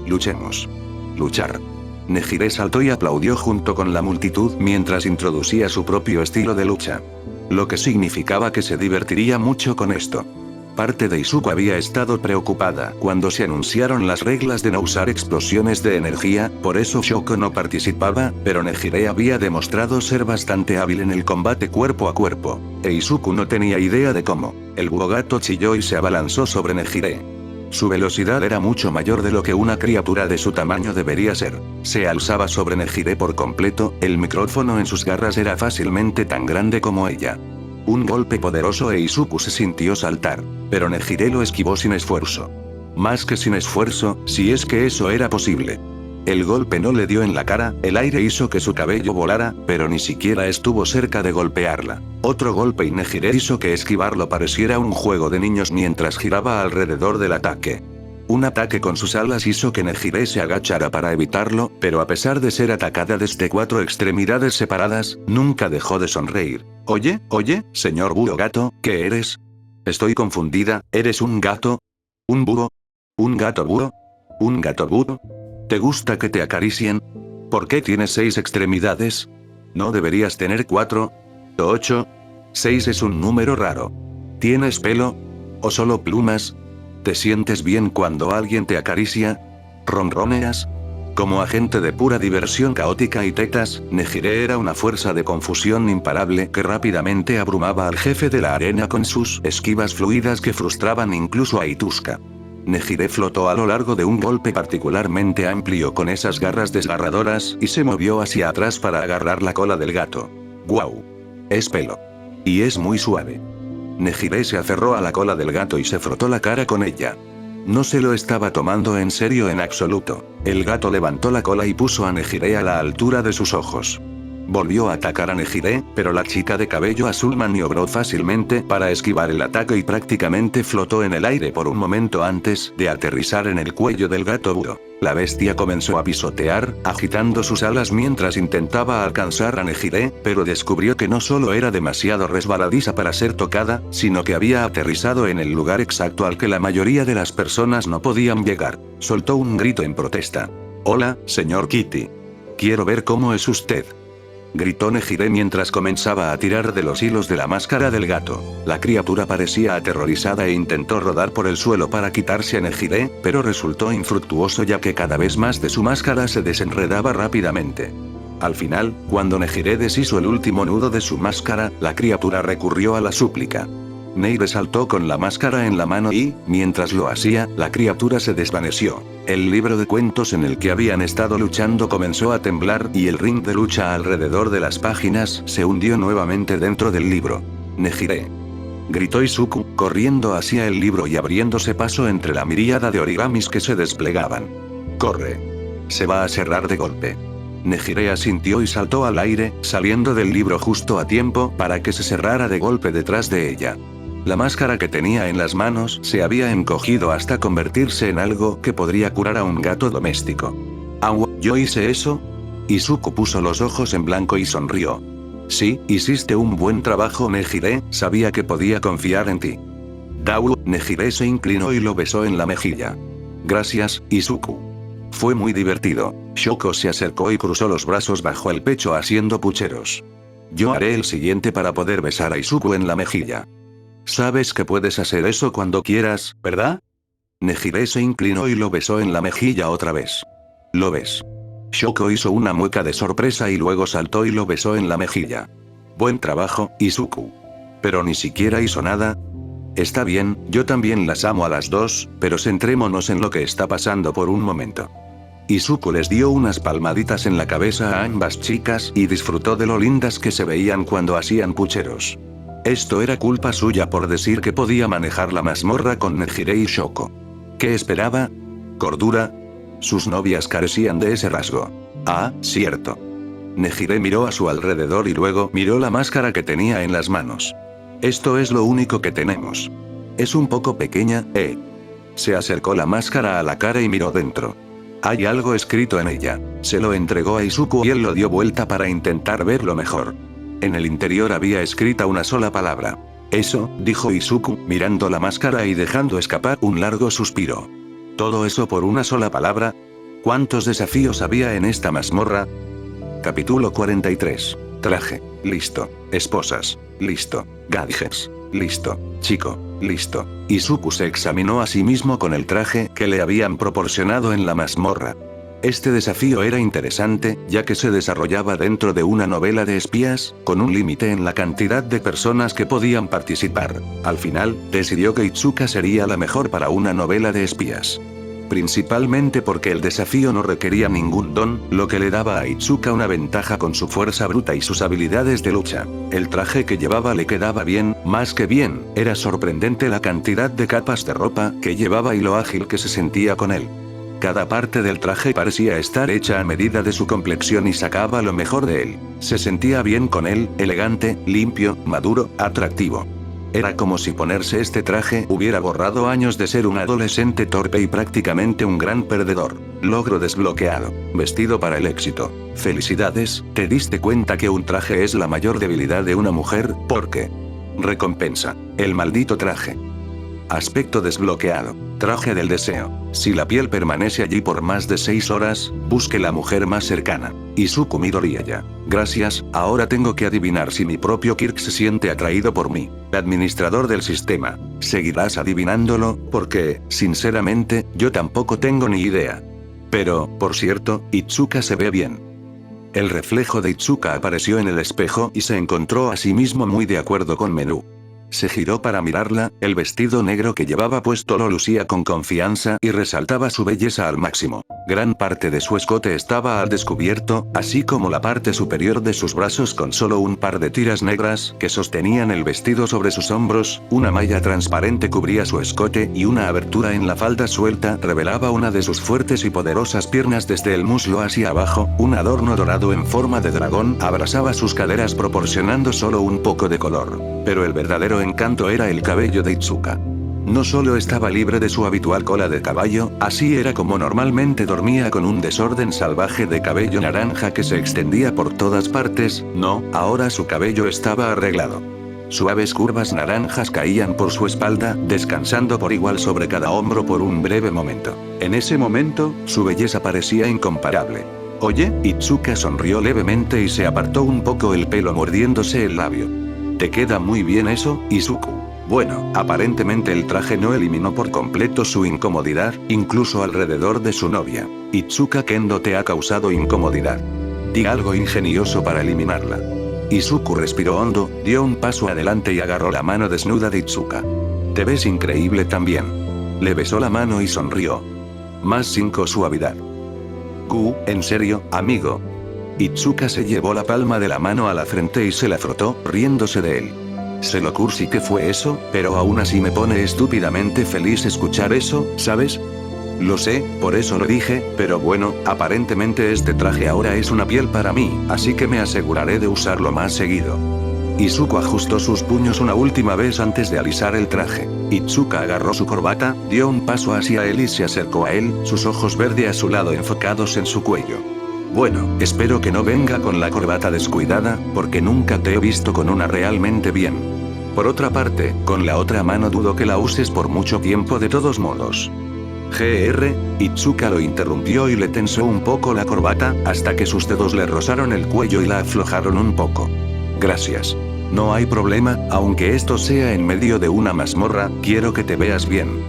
Luchemos. Luchar. Nejire saltó y aplaudió junto con la multitud mientras introducía su propio estilo de lucha. Lo que significaba que se divertiría mucho con esto. Parte de Izuku había estado preocupada cuando se anunciaron las reglas de no usar explosiones de energía, por eso Shoko no participaba, pero Nejire había demostrado ser bastante hábil en el combate cuerpo a cuerpo. E Izuku no tenía idea de cómo. El búho gato chilló y se abalanzó sobre Nejire. Su velocidad era mucho mayor de lo que una criatura de su tamaño debería ser. Se alzaba sobre Nejire por completo, el micrófono en sus garras era fácilmente tan grande como ella. Un golpe poderoso e Izuku se sintió saltar, pero Nejire lo esquivó sin esfuerzo. Más que sin esfuerzo, si es que eso era posible. El golpe no le dio en la cara, el aire hizo que su cabello volara, pero ni siquiera estuvo cerca de golpearla. Otro golpe y Nejire hizo que esquivarlo pareciera un juego de niños mientras giraba alrededor del ataque. Un ataque con sus alas hizo que Nejire se agachara para evitarlo, pero a pesar de ser atacada desde 4 extremidades separadas, nunca dejó de sonreír. Oye, señor búho gato, ¿qué eres? Estoy confundida, ¿eres un gato? ¿Un búho? ¿Un gato búho? ¿Un gato búho? ¿Te gusta que te acaricien? ¿Por qué tienes 6 extremidades? ¿No deberías tener 4? 8. 6 es un número raro. ¿Tienes pelo? ¿O solo plumas? ¿Te sientes bien cuando alguien te acaricia? ¿Ronroneas? Como agente de pura diversión caótica y tetas, Nejire era una fuerza de confusión imparable que rápidamente abrumaba al jefe de la arena con sus esquivas fluidas que frustraban incluso a Ituska. Nejire flotó a lo largo de un golpe particularmente amplio con esas garras desgarradoras y se movió hacia atrás para agarrar la cola del gato. ¡Guau! Es pelo. Y es muy suave. Nejire se aferró a la cola del gato y se frotó la cara con ella. No se lo estaba tomando en serio en absoluto. El gato levantó la cola y puso a Nejire a la altura de sus ojos. Volvió a atacar a Nejire, pero la chica de cabello azul maniobró fácilmente para esquivar el ataque y prácticamente flotó en el aire por un momento antes de aterrizar en el cuello del gato búho. La bestia comenzó a pisotear, agitando sus alas mientras intentaba alcanzar a Nejire, pero descubrió que no solo era demasiado resbaladiza para ser tocada, sino que había aterrizado en el lugar exacto al que la mayoría de las personas no podían llegar. Soltó un grito en protesta. «Hola, señor Kitty. Quiero ver cómo es usted», gritó Nejire mientras comenzaba a tirar de los hilos de la máscara del gato. La criatura parecía aterrorizada e intentó rodar por el suelo para quitarse a Nejire, pero resultó infructuoso ya que cada vez más de su máscara se desenredaba rápidamente. Al final, cuando Nejire deshizo el último nudo de su máscara, la criatura recurrió a la súplica. Nejire saltó con la máscara en la mano y, mientras lo hacía, la criatura se desvaneció. El libro de cuentos en el que habían estado luchando comenzó a temblar y el ring de lucha alrededor de las páginas se hundió nuevamente dentro del libro. «Nejire», gritó Izuku, corriendo hacia el libro y abriéndose paso entre la miríada de origamis que se desplegaban. «Corre. Se va a cerrar de golpe». Nejire asintió y saltó al aire, saliendo del libro justo a tiempo para que se cerrara de golpe detrás de ella. La máscara que tenía en las manos se había encogido hasta convertirse en algo que podría curar a un gato doméstico. ¿Aún yo hice eso? Izuku puso los ojos en blanco y sonrió. Sí, hiciste un buen trabajo, Nejire, sabía que podía confiar en ti. Nejire se inclinó y lo besó en la mejilla. Gracias, Izuku. Fue muy divertido. Shoko se acercó y cruzó los brazos bajo el pecho haciendo pucheros. Yo haré el siguiente para poder besar a Izuku en la mejilla. Sabes que puedes hacer eso cuando quieras, ¿verdad? Nejire se inclinó y lo besó en la mejilla otra vez. ¿Lo ves? Shoko hizo una mueca de sorpresa y luego saltó y lo besó en la mejilla. Buen trabajo, Izuku. Pero ni siquiera hizo nada. Está bien, yo también las amo a las dos, pero centrémonos en lo que está pasando por un momento. Izuku les dio unas palmaditas en la cabeza a ambas chicas y disfrutó de lo lindas que se veían cuando hacían pucheros. Esto era culpa suya por decir que podía manejar la mazmorra con Nejire y Shoko. ¿Qué esperaba? ¿Cordura? Sus novias carecían de ese rasgo. Ah, cierto. Nejire miró a su alrededor y luego miró la máscara que tenía en las manos. Esto es lo único que tenemos. Es un poco pequeña, ¿eh? Se acercó la máscara a la cara y miró dentro. Hay algo escrito en ella. Se lo entregó a Izuku y él lo dio vuelta para intentar verlo mejor. En el interior había escrita una sola palabra. Eso, dijo Izuku, mirando la máscara y dejando escapar un largo suspiro. ¿Todo eso por una sola palabra? ¿Cuántos desafíos había en esta mazmorra? Capítulo 43. Traje. Listo. Esposas. Listo. Gadgets. Listo. Chico. Listo. Izuku se examinó a sí mismo con el traje que le habían proporcionado en la mazmorra. Este desafío era interesante, ya que se desarrollaba dentro de una novela de espías, con un límite en la cantidad de personas que podían participar. Al final, decidió que Itsuka sería la mejor para una novela de espías. Principalmente porque el desafío no requería ningún don, lo que le daba a Itsuka una ventaja con su fuerza bruta y sus habilidades de lucha. El traje que llevaba le quedaba bien, más que bien, era sorprendente la cantidad de capas de ropa que llevaba y lo ágil que se sentía con él. Cada parte del traje parecía estar hecha a medida de su complexión y sacaba lo mejor de él. Se sentía bien con él, elegante, limpio, maduro, atractivo. Era como si ponerse este traje hubiera borrado años de ser un adolescente torpe y prácticamente un gran perdedor. Logro desbloqueado. Vestido para el éxito. Felicidades, ¿te diste cuenta que un traje es la mayor debilidad de una mujer? ¿Por qué? Recompensa. El maldito traje. Aspecto desbloqueado. Traje del deseo. Si la piel permanece allí por más de 6 horas, busque la mujer más cercana. Izuku Midoriya. Gracias, ahora tengo que adivinar si mi propio Kirk se siente atraído por mí. Administrador del sistema. ¿Seguirás adivinándolo? Porque, sinceramente, yo tampoco tengo ni idea. Pero, por cierto, Itsuka se ve bien. El reflejo de Itsuka apareció en el espejo y se encontró a sí mismo muy de acuerdo con Menú. Se giró para mirarla, el vestido negro que llevaba puesto lo lucía con confianza y resaltaba su belleza al máximo. Gran parte de su escote estaba al descubierto, así como la parte superior de sus brazos con solo un par de tiras negras que sostenían el vestido sobre sus hombros, una malla transparente cubría su escote y una abertura en la falda suelta revelaba una de sus fuertes y poderosas piernas desde el muslo hacia abajo, un adorno dorado en forma de dragón abrasaba sus caderas proporcionando solo un poco de color. Pero el verdadero encanto era el cabello de Itsuka. No solo estaba libre de su habitual cola de caballo, así era como normalmente dormía con un desorden salvaje de cabello naranja que se extendía por todas partes, no, ahora su cabello estaba arreglado. Suaves curvas naranjas caían por su espalda, descansando por igual sobre cada hombro por un breve momento. En ese momento, su belleza parecía incomparable. Oye, Itsuka sonrió levemente y se apartó un poco el pelo mordiéndose el labio. ¿Te queda muy bien eso, Izuku? Bueno, aparentemente el traje no eliminó por completo su incomodidad, incluso alrededor de su novia. Itsuka Kendo te ha causado incomodidad. Di algo ingenioso para eliminarla. Izuku respiró hondo, dio un paso adelante y agarró la mano desnuda de Itsuka. Te ves increíble también. Le besó la mano y sonrió. Más 5 suavidad. ¿En serio, amigo? Itsuka se llevó la palma de la mano a la frente y se la frotó, riéndose de él. Sé lo cursi que fue eso, pero aún así me pone estúpidamente feliz escuchar eso, ¿sabes? Lo sé, por eso lo dije, pero bueno, aparentemente este traje ahora es una piel para mí, así que me aseguraré de usarlo más seguido. Izuku ajustó sus puños una última vez antes de alisar el traje. Itsuka agarró su corbata, dio un paso hacia él y se acercó a él, sus ojos verde azulado enfocados en su cuello. Bueno, espero que no venga con la corbata descuidada, porque nunca te he visto con una realmente bien. Por otra parte, con la otra mano dudo que la uses por mucho tiempo de todos modos. Itsuka lo interrumpió y le tensó un poco la corbata, hasta que sus dedos le rozaron el cuello y la aflojaron un poco. Gracias. No hay problema, aunque esto sea en medio de una mazmorra, quiero que te veas bien.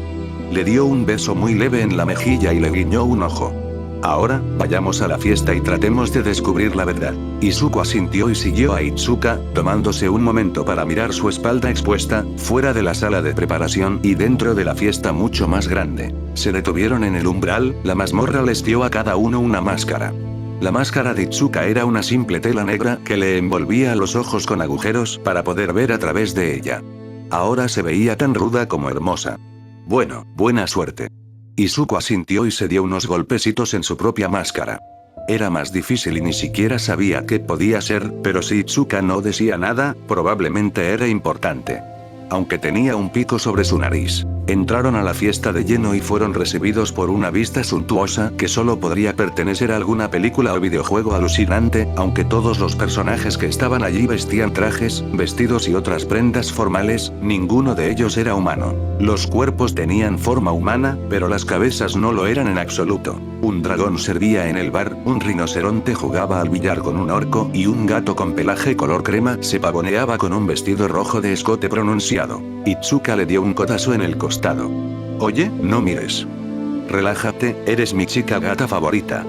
Le dio un beso muy leve en la mejilla y le guiñó un ojo. Ahora, vayamos a la fiesta y tratemos de descubrir la verdad. Izuku asintió y siguió a Itsuka, tomándose un momento para mirar su espalda expuesta, fuera de la sala de preparación y dentro de la fiesta mucho más grande. Se detuvieron en el umbral, la mazmorra les dio a cada uno una máscara. La máscara de Itsuka era una simple tela negra que le envolvía los ojos con agujeros para poder ver a través de ella. Ahora se veía tan ruda como hermosa. Bueno, buena suerte. Izuku asintió y se dio unos golpecitos en su propia máscara. Era más difícil y ni siquiera sabía qué podía ser, pero si Itsuka no decía nada, probablemente era importante. Aunque tenía un pico sobre su nariz. Entraron a la fiesta de lleno y fueron recibidos por una vista suntuosa que solo podría pertenecer a alguna película o videojuego alucinante, aunque todos los personajes que estaban allí vestían trajes, vestidos y otras prendas formales, ninguno de ellos era humano. Los cuerpos tenían forma humana, pero las cabezas no lo eran en absoluto. Un dragón servía en el bar, un rinoceronte jugaba al billar con un orco y un gato con pelaje color crema se pavoneaba con un vestido rojo de escote pronunciado. Itsuka le dio un codazo en el costado. Oye, no mires. Relájate, eres mi chica gata favorita.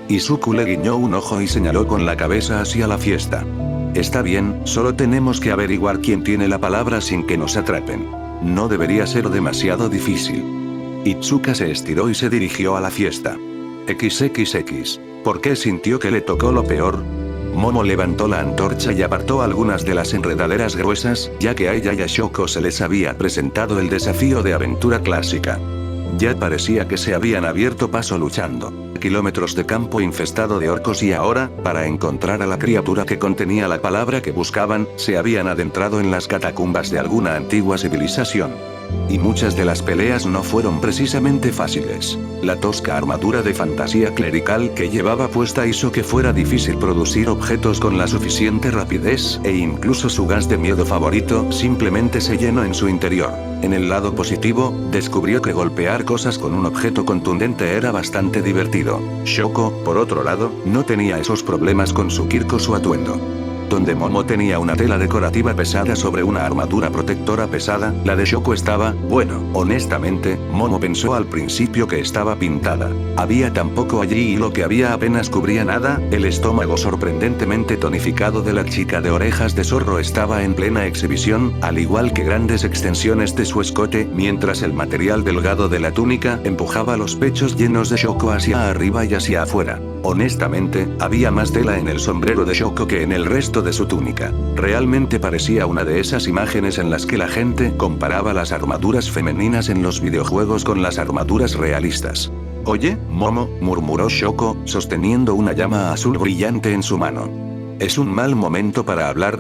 Izuku le guiñó un ojo y señaló con la cabeza hacia la fiesta. Está bien, solo tenemos que averiguar quién tiene la palabra sin que nos atrapen. No debería ser demasiado difícil. Itsuka se estiró y se dirigió a la fiesta. XXX. ¿Por qué sintió que le tocó lo peor? Momo levantó la antorcha y apartó algunas de las enredaderas gruesas, ya que a ella y a Shoko se les había presentado el desafío de aventura clásica. Ya parecía que se habían abierto paso luchando. Kilómetros de campo infestado de orcos y ahora, para encontrar a la criatura que contenía la palabra que buscaban, se habían adentrado en las catacumbas de alguna antigua civilización. Y muchas de las peleas no fueron precisamente fáciles. La tosca armadura de fantasía clerical que llevaba puesta hizo que fuera difícil producir objetos con la suficiente rapidez, e incluso su gas de miedo favorito simplemente se llenó en su interior. En el lado positivo, descubrió que golpear cosas con un objeto contundente era bastante divertido. Shoko, por otro lado, no tenía esos problemas con su kirko o su atuendo. Donde Momo tenía una tela decorativa pesada sobre una armadura protectora pesada, la de Shoko estaba, bueno, honestamente, Momo pensó al principio que estaba pintada. Había tan poco allí y lo que había apenas cubría nada, el estómago sorprendentemente tonificado de la chica de orejas de zorro estaba en plena exhibición, al igual que grandes extensiones de su escote, mientras el material delgado de la túnica empujaba los pechos llenos de Shoko hacia arriba y hacia afuera. Honestamente, había más tela en el sombrero de Shoko que en el resto de su túnica. Realmente parecía una de esas imágenes en las que la gente comparaba las armaduras femeninas en los videojuegos con las armaduras realistas. Oye, Momo, murmuró Shoko, sosteniendo una llama azul brillante en su mano. ¿Es un mal momento para hablar?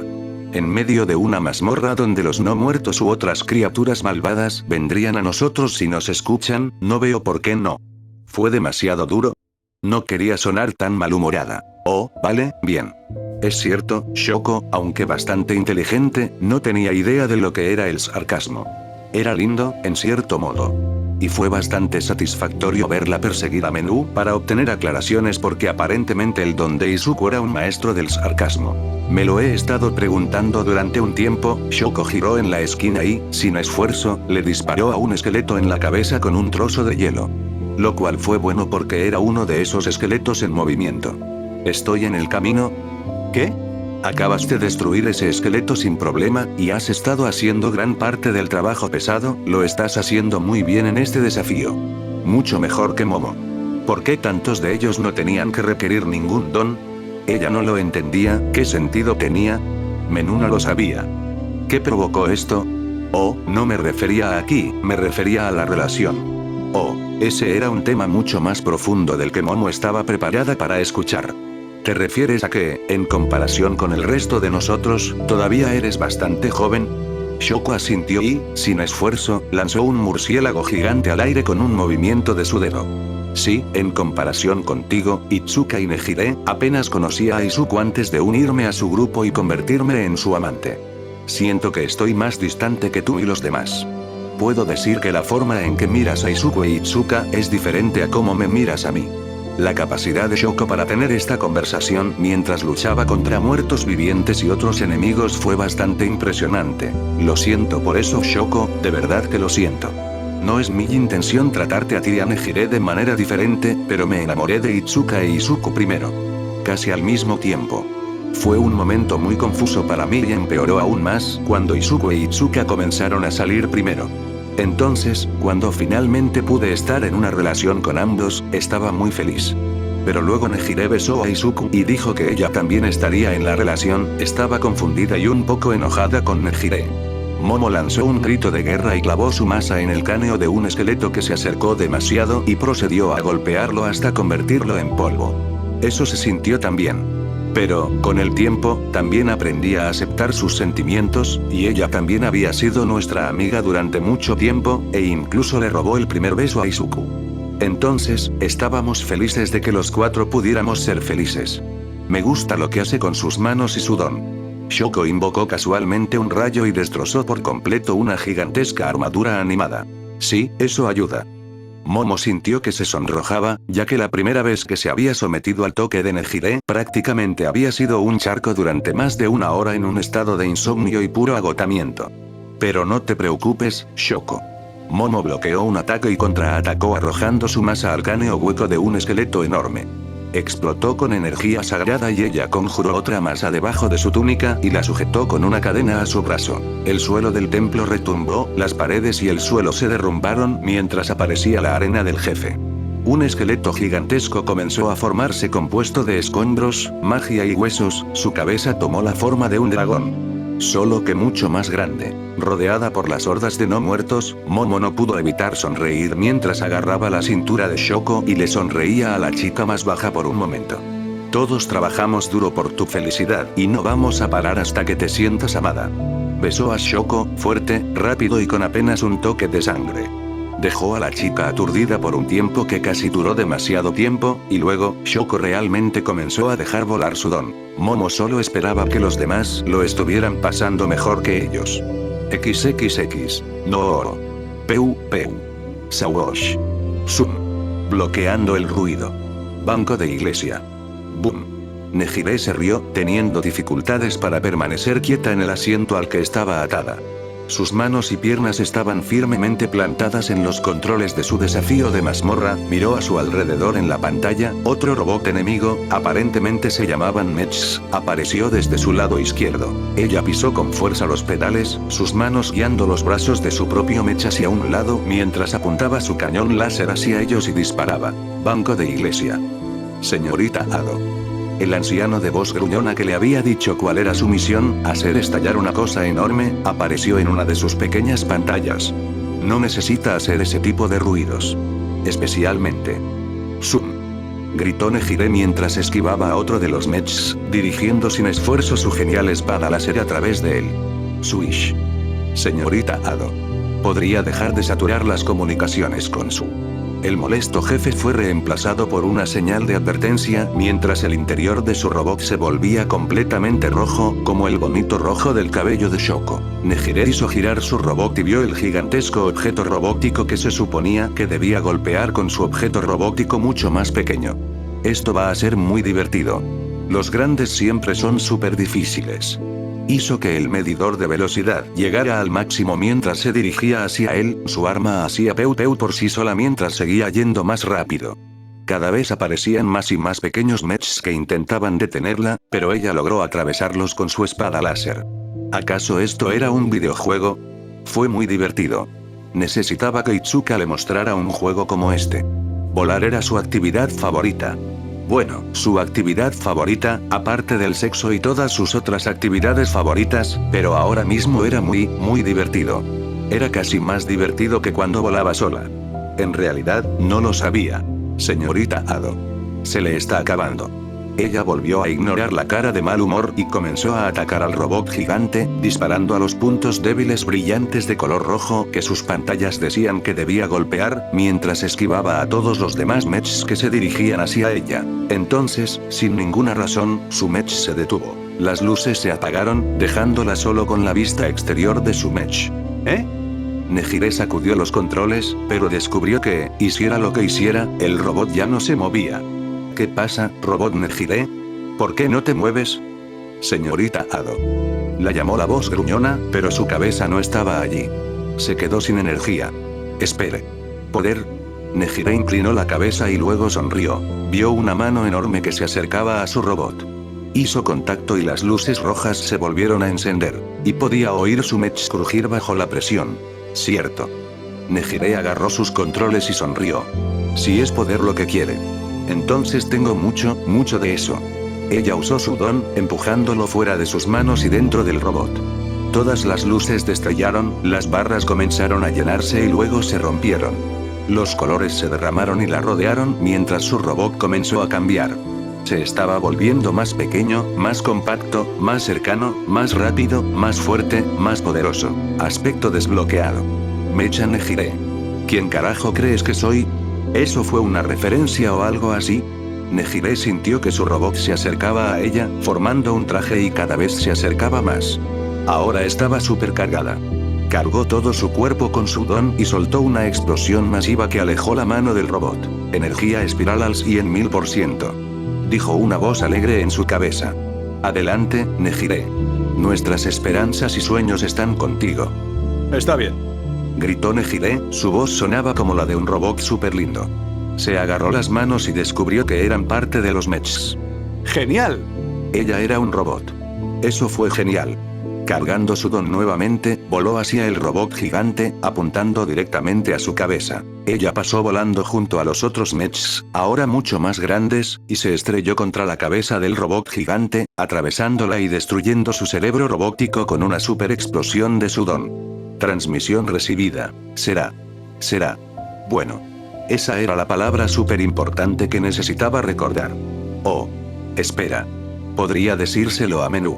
En medio de una mazmorra donde los no muertos u otras criaturas malvadas vendrían a nosotros si nos escuchan, no veo por qué no. ¿Fue demasiado duro? No quería sonar tan malhumorada. Oh, vale, bien. Es cierto, Shoko, aunque bastante inteligente, no tenía idea de lo que era el sarcasmo. Era lindo, en cierto modo. Y fue bastante satisfactorio verla perseguir a Menú para obtener aclaraciones porque aparentemente el don de Izuku era un maestro del sarcasmo. Me lo he estado preguntando durante un tiempo. Shoko giró en la esquina y, sin esfuerzo, le disparó a un esqueleto en la cabeza con un trozo de hielo. Lo cual fue bueno porque era uno de esos esqueletos en movimiento. ¿Estoy en el camino? ¿Qué? Acabas de destruir ese esqueleto sin problema, y has estado haciendo gran parte del trabajo pesado, lo estás haciendo muy bien en este desafío. Mucho mejor que Momo. ¿Por qué tantos de ellos no tenían que requerir ningún don? Ella no lo entendía, ¿qué sentido tenía? Menú no lo sabía. ¿Qué provocó esto? Oh, no me refería a aquí, me refería a la relación. Oh, ese era un tema mucho más profundo del que Momo estaba preparada para escuchar. ¿Te refieres a que, en comparación con el resto de nosotros, todavía eres bastante joven? Shoko asintió y, sin esfuerzo, lanzó un murciélago gigante al aire con un movimiento de su dedo. Sí, en comparación contigo, Itsuka y Nejire, apenas conocía a Izuku antes de unirme a su grupo y convertirme en su amante. Siento que estoy más distante que tú y los demás. Puedo decir que la forma en que miras a Izuku e Itsuka es diferente a cómo me miras a mí. La capacidad de Shoko para tener esta conversación mientras luchaba contra muertos vivientes y otros enemigos fue bastante impresionante. Lo siento por eso, Shoko, de verdad que lo siento. No es mi intención tratarte a ti y a Nejire de manera diferente, pero me enamoré de Itsuka e Izuku primero. Casi al mismo tiempo. Fue un momento muy confuso para mí y empeoró aún más cuando Izuku e Itsuka comenzaron a salir primero. Entonces, cuando finalmente pude estar en una relación con ambos, estaba muy feliz. Pero luego Nejire besó a Izuku y dijo que ella también estaría en la relación. Estaba confundida y un poco enojada con Nejire. Momo lanzó un grito de guerra y clavó su masa en el cráneo de un esqueleto que se acercó demasiado y procedió a golpearlo hasta convertirlo en polvo. Eso se sintió también. Pero, con el tiempo, también aprendí a aceptar sus sentimientos, y ella también había sido nuestra amiga durante mucho tiempo, e incluso le robó el primer beso a Izuku. Entonces, estábamos felices de que los cuatro pudiéramos ser felices. Me gusta lo que hace con sus manos y su don. Shoko invocó casualmente un rayo y destrozó por completo una gigantesca armadura animada. Sí, eso ayuda. Momo sintió que se sonrojaba, ya que la primera vez que se había sometido al toque de Nejire prácticamente había sido un charco durante más de una hora en un estado de insomnio y puro agotamiento. Pero no te preocupes, Shoko. Momo bloqueó un ataque y contraatacó arrojando su masa al cráneo hueco de un esqueleto enorme. Explotó con energía sagrada y ella conjuró otra masa debajo de su túnica y la sujetó con una cadena a su brazo. El suelo del templo retumbó, las paredes y el suelo se derrumbaron mientras aparecía la arena del jefe. Un esqueleto gigantesco comenzó a formarse compuesto de escombros, magia y huesos. Su cabeza tomó la forma de un dragón. Solo que mucho más grande. Rodeada por las hordas de no muertos, Momo no pudo evitar sonreír mientras agarraba la cintura de Shoko y le sonreía a la chica más baja por un momento. Todos trabajamos duro por tu felicidad y no vamos a parar hasta que te sientas amada. Besó a Shoko, fuerte, rápido y con apenas un toque de sangre. Dejó a la chica aturdida por un tiempo que casi duró demasiado tiempo, y luego, Shoko realmente comenzó a dejar volar su don. Momo solo esperaba que los demás lo estuvieran pasando mejor que ellos. XXX. No. Peu. Sawosh. Sum. Bloqueando el ruido. Banco de iglesia. Boom. Nejire se rió, teniendo dificultades para permanecer quieta en el asiento al que estaba atada. Sus manos y piernas estaban firmemente plantadas en los controles de su desafío de mazmorra. Miró a su alrededor en la pantalla. Otro robot enemigo, aparentemente se llamaban Mechs, apareció desde su lado izquierdo. Ella pisó con fuerza los pedales, sus manos guiando los brazos de su propio Mech hacia un lado mientras apuntaba su cañón láser hacia ellos y disparaba. Banco de iglesia. Señorita Ado. El anciano de voz gruñona que le había dicho cuál era su misión, hacer estallar una cosa enorme, apareció en una de sus pequeñas pantallas. No necesita hacer ese tipo de ruidos. Especialmente. Zoom. Gritó Nejire mientras esquivaba a otro de los Mechs, dirigiendo sin esfuerzo su genial espada láser a través de él. Swish. Señorita Ado. Podría dejar de saturar las comunicaciones con su... El molesto jefe fue reemplazado por una señal de advertencia mientras el interior de su robot se volvía completamente rojo, como el bonito rojo del cabello de Shoko. Nejire hizo girar su robot y vio el gigantesco objeto robótico que se suponía que debía golpear con su objeto robótico mucho más pequeño. Esto va a ser muy divertido. Los grandes siempre son súper difíciles. Hizo que el medidor de velocidad llegara al máximo mientras se dirigía hacia él, su arma hacía peu por sí sola mientras seguía yendo más rápido. Cada vez aparecían más y más pequeños Mechs que intentaban detenerla, pero ella logró atravesarlos con su espada láser. ¿Acaso esto era un videojuego? Fue muy divertido. Necesitaba que Itsuka le mostrara un juego como este. Volar era su actividad favorita. Bueno, su actividad favorita, aparte del sexo y todas sus otras actividades favoritas, pero ahora mismo era muy divertido. Era casi más divertido que cuando volaba sola. En realidad, no lo sabía. Señorita Ado. Se le está acabando. Ella volvió a ignorar la cara de mal humor y comenzó a atacar al robot gigante, disparando a los puntos débiles brillantes de color rojo que sus pantallas decían que debía golpear, mientras esquivaba a todos los demás mechs que se dirigían hacia ella. Entonces, sin ninguna razón, su mech se detuvo. Las luces se apagaron, dejándola solo con la vista exterior de su mech. Nejire sacudió los controles, pero descubrió que, hiciera lo que hiciera, el robot ya no se movía. ¿Qué pasa, robot Nejire? ¿Por qué no te mueves? Señorita Ado. La llamó la voz gruñona, pero su cabeza no estaba allí. Se quedó sin energía. Espere. ¿Poder? Nejire inclinó la cabeza y luego sonrió. Vio una mano enorme que se acercaba a su robot. Hizo contacto y las luces rojas se volvieron a encender, y podía oír su mech crujir bajo la presión. Cierto. Nejire agarró sus controles y sonrió. Si es poder lo que quiere. Entonces tengo mucho de eso. Ella usó su don, empujándolo fuera de sus manos y dentro del robot. Todas las luces destellaron, las barras comenzaron a llenarse y luego se rompieron. Los colores se derramaron y la rodearon mientras su robot comenzó a cambiar. Se estaba volviendo más pequeño, más compacto, más cercano, más rápido, más fuerte, más poderoso. Aspecto desbloqueado. Mecha Nejire. ¿Quién carajo crees que soy? ¿Eso fue una referencia o algo así? Nejire sintió que su robot se acercaba a ella, formando un traje y cada vez se acercaba más. Ahora estaba supercargada. Cargó todo su cuerpo con su don y soltó una explosión masiva que alejó la mano del robot. Energía espiral al 100.000%. Dijo una voz alegre en su cabeza. Adelante, Nejire. Nuestras esperanzas y sueños están contigo. Está bien. Gritó Nejire, su voz sonaba como la de un robot súper lindo. Se agarró las manos y descubrió que eran parte de los mechs. ¡Genial! Ella era un robot. Eso fue genial. Cargando su don nuevamente, voló hacia el robot gigante, apuntando directamente a su cabeza. Ella pasó volando junto a los otros mechs, ahora mucho más grandes, y se estrelló contra la cabeza del robot gigante, atravesándola y destruyendo su cerebro robótico con una super explosión de su don. Transmisión recibida. Será. Bueno. Esa era la palabra súper importante que necesitaba recordar. Oh. Espera. Podría decírselo a Menú.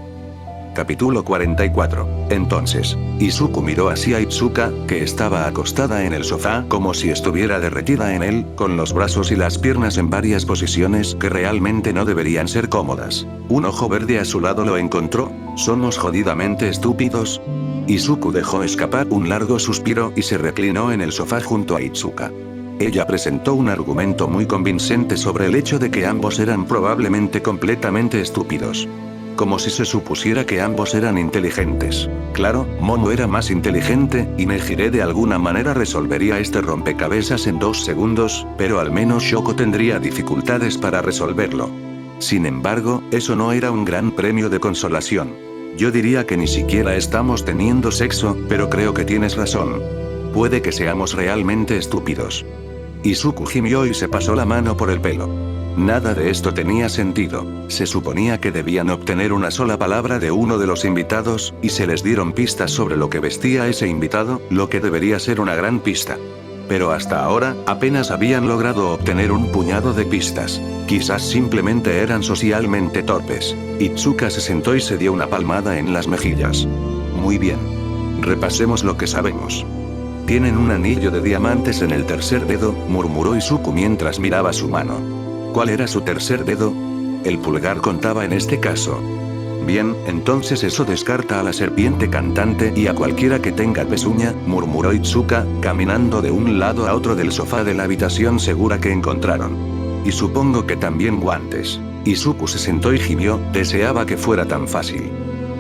Capítulo 44. Entonces, Izuku miró hacia Itsuka, que estaba acostada en el sofá como si estuviera derretida en él, con los brazos y las piernas en varias posiciones que realmente no deberían ser cómodas. Un ojo verde a su lado lo encontró. ¿Somos jodidamente estúpidos? Izuku dejó escapar un largo suspiro y se reclinó en el sofá junto a Itsuka. Ella presentó un argumento muy convincente sobre el hecho de que ambos eran probablemente completamente estúpidos. Como si se supusiera que ambos eran inteligentes. Claro, Momo era más inteligente, y Nejire de alguna manera resolvería este rompecabezas en 2 segundos, pero al menos Shoko tendría dificultades para resolverlo. Sin embargo, eso no era un gran premio de consolación. Yo diría que ni siquiera estamos teniendo sexo, pero creo que tienes razón. Puede que seamos realmente estúpidos. Izuku gimió y se pasó la mano por el pelo. Nada de esto tenía sentido. Se suponía que debían obtener una sola palabra de uno de los invitados, y se les dieron pistas sobre lo que vestía ese invitado, lo que debería ser una gran pista. Pero hasta ahora, apenas habían logrado obtener un puñado de pistas. Quizás simplemente eran socialmente torpes. Itsuka se sentó y se dio una palmada en las mejillas. Muy bien. Repasemos lo que sabemos. Tienen un anillo de diamantes en el tercer dedo, murmuró Izuku mientras miraba su mano. ¿Cuál era su tercer dedo? El pulgar contaba en este caso. Bien, entonces eso descarta a la serpiente cantante y a cualquiera que tenga pezuña, murmuró Itsuka, caminando de un lado a otro del sofá de la habitación segura que encontraron. Y supongo que también guantes. Izuku se sentó y gimió, deseaba que fuera tan fácil.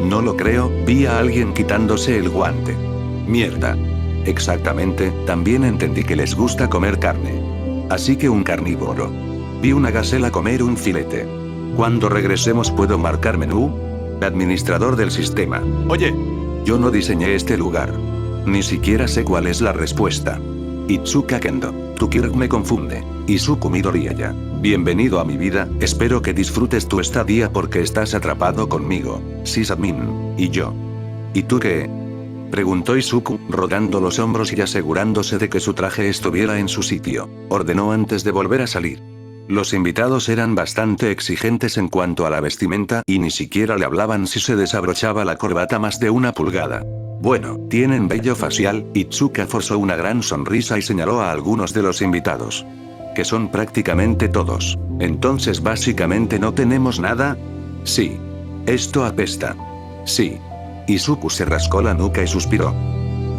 No lo creo, vi a alguien quitándose el guante. Mierda. Exactamente, también entendí que les gusta comer carne. Así que un carnívoro. Vi una gacela comer un filete. Cuando regresemos puedo marcar Menú. Administrador del sistema. Oye, yo no diseñé este lugar. Ni siquiera sé cuál es la respuesta. Itsuka Kendo. Tu Kirk me confunde. Izuku Midoriya. Bienvenido a mi vida, espero que disfrutes tu estadía porque estás atrapado conmigo. Sysadmin. Y yo. ¿Y tú qué? Preguntó Izuku, rodando los hombros y asegurándose de que su traje estuviera en su sitio. Ordenó antes de volver a salir. Los invitados eran bastante exigentes en cuanto a la vestimenta y ni siquiera le hablaban si se desabrochaba la corbata más de 1 pulgada. Bueno, tienen vello facial. Itsuka forzó una gran sonrisa y señaló a algunos de los invitados. Que son prácticamente todos. Entonces básicamente no tenemos nada. Sí. Esto apesta. Sí. Izuku se rascó la nuca y suspiró.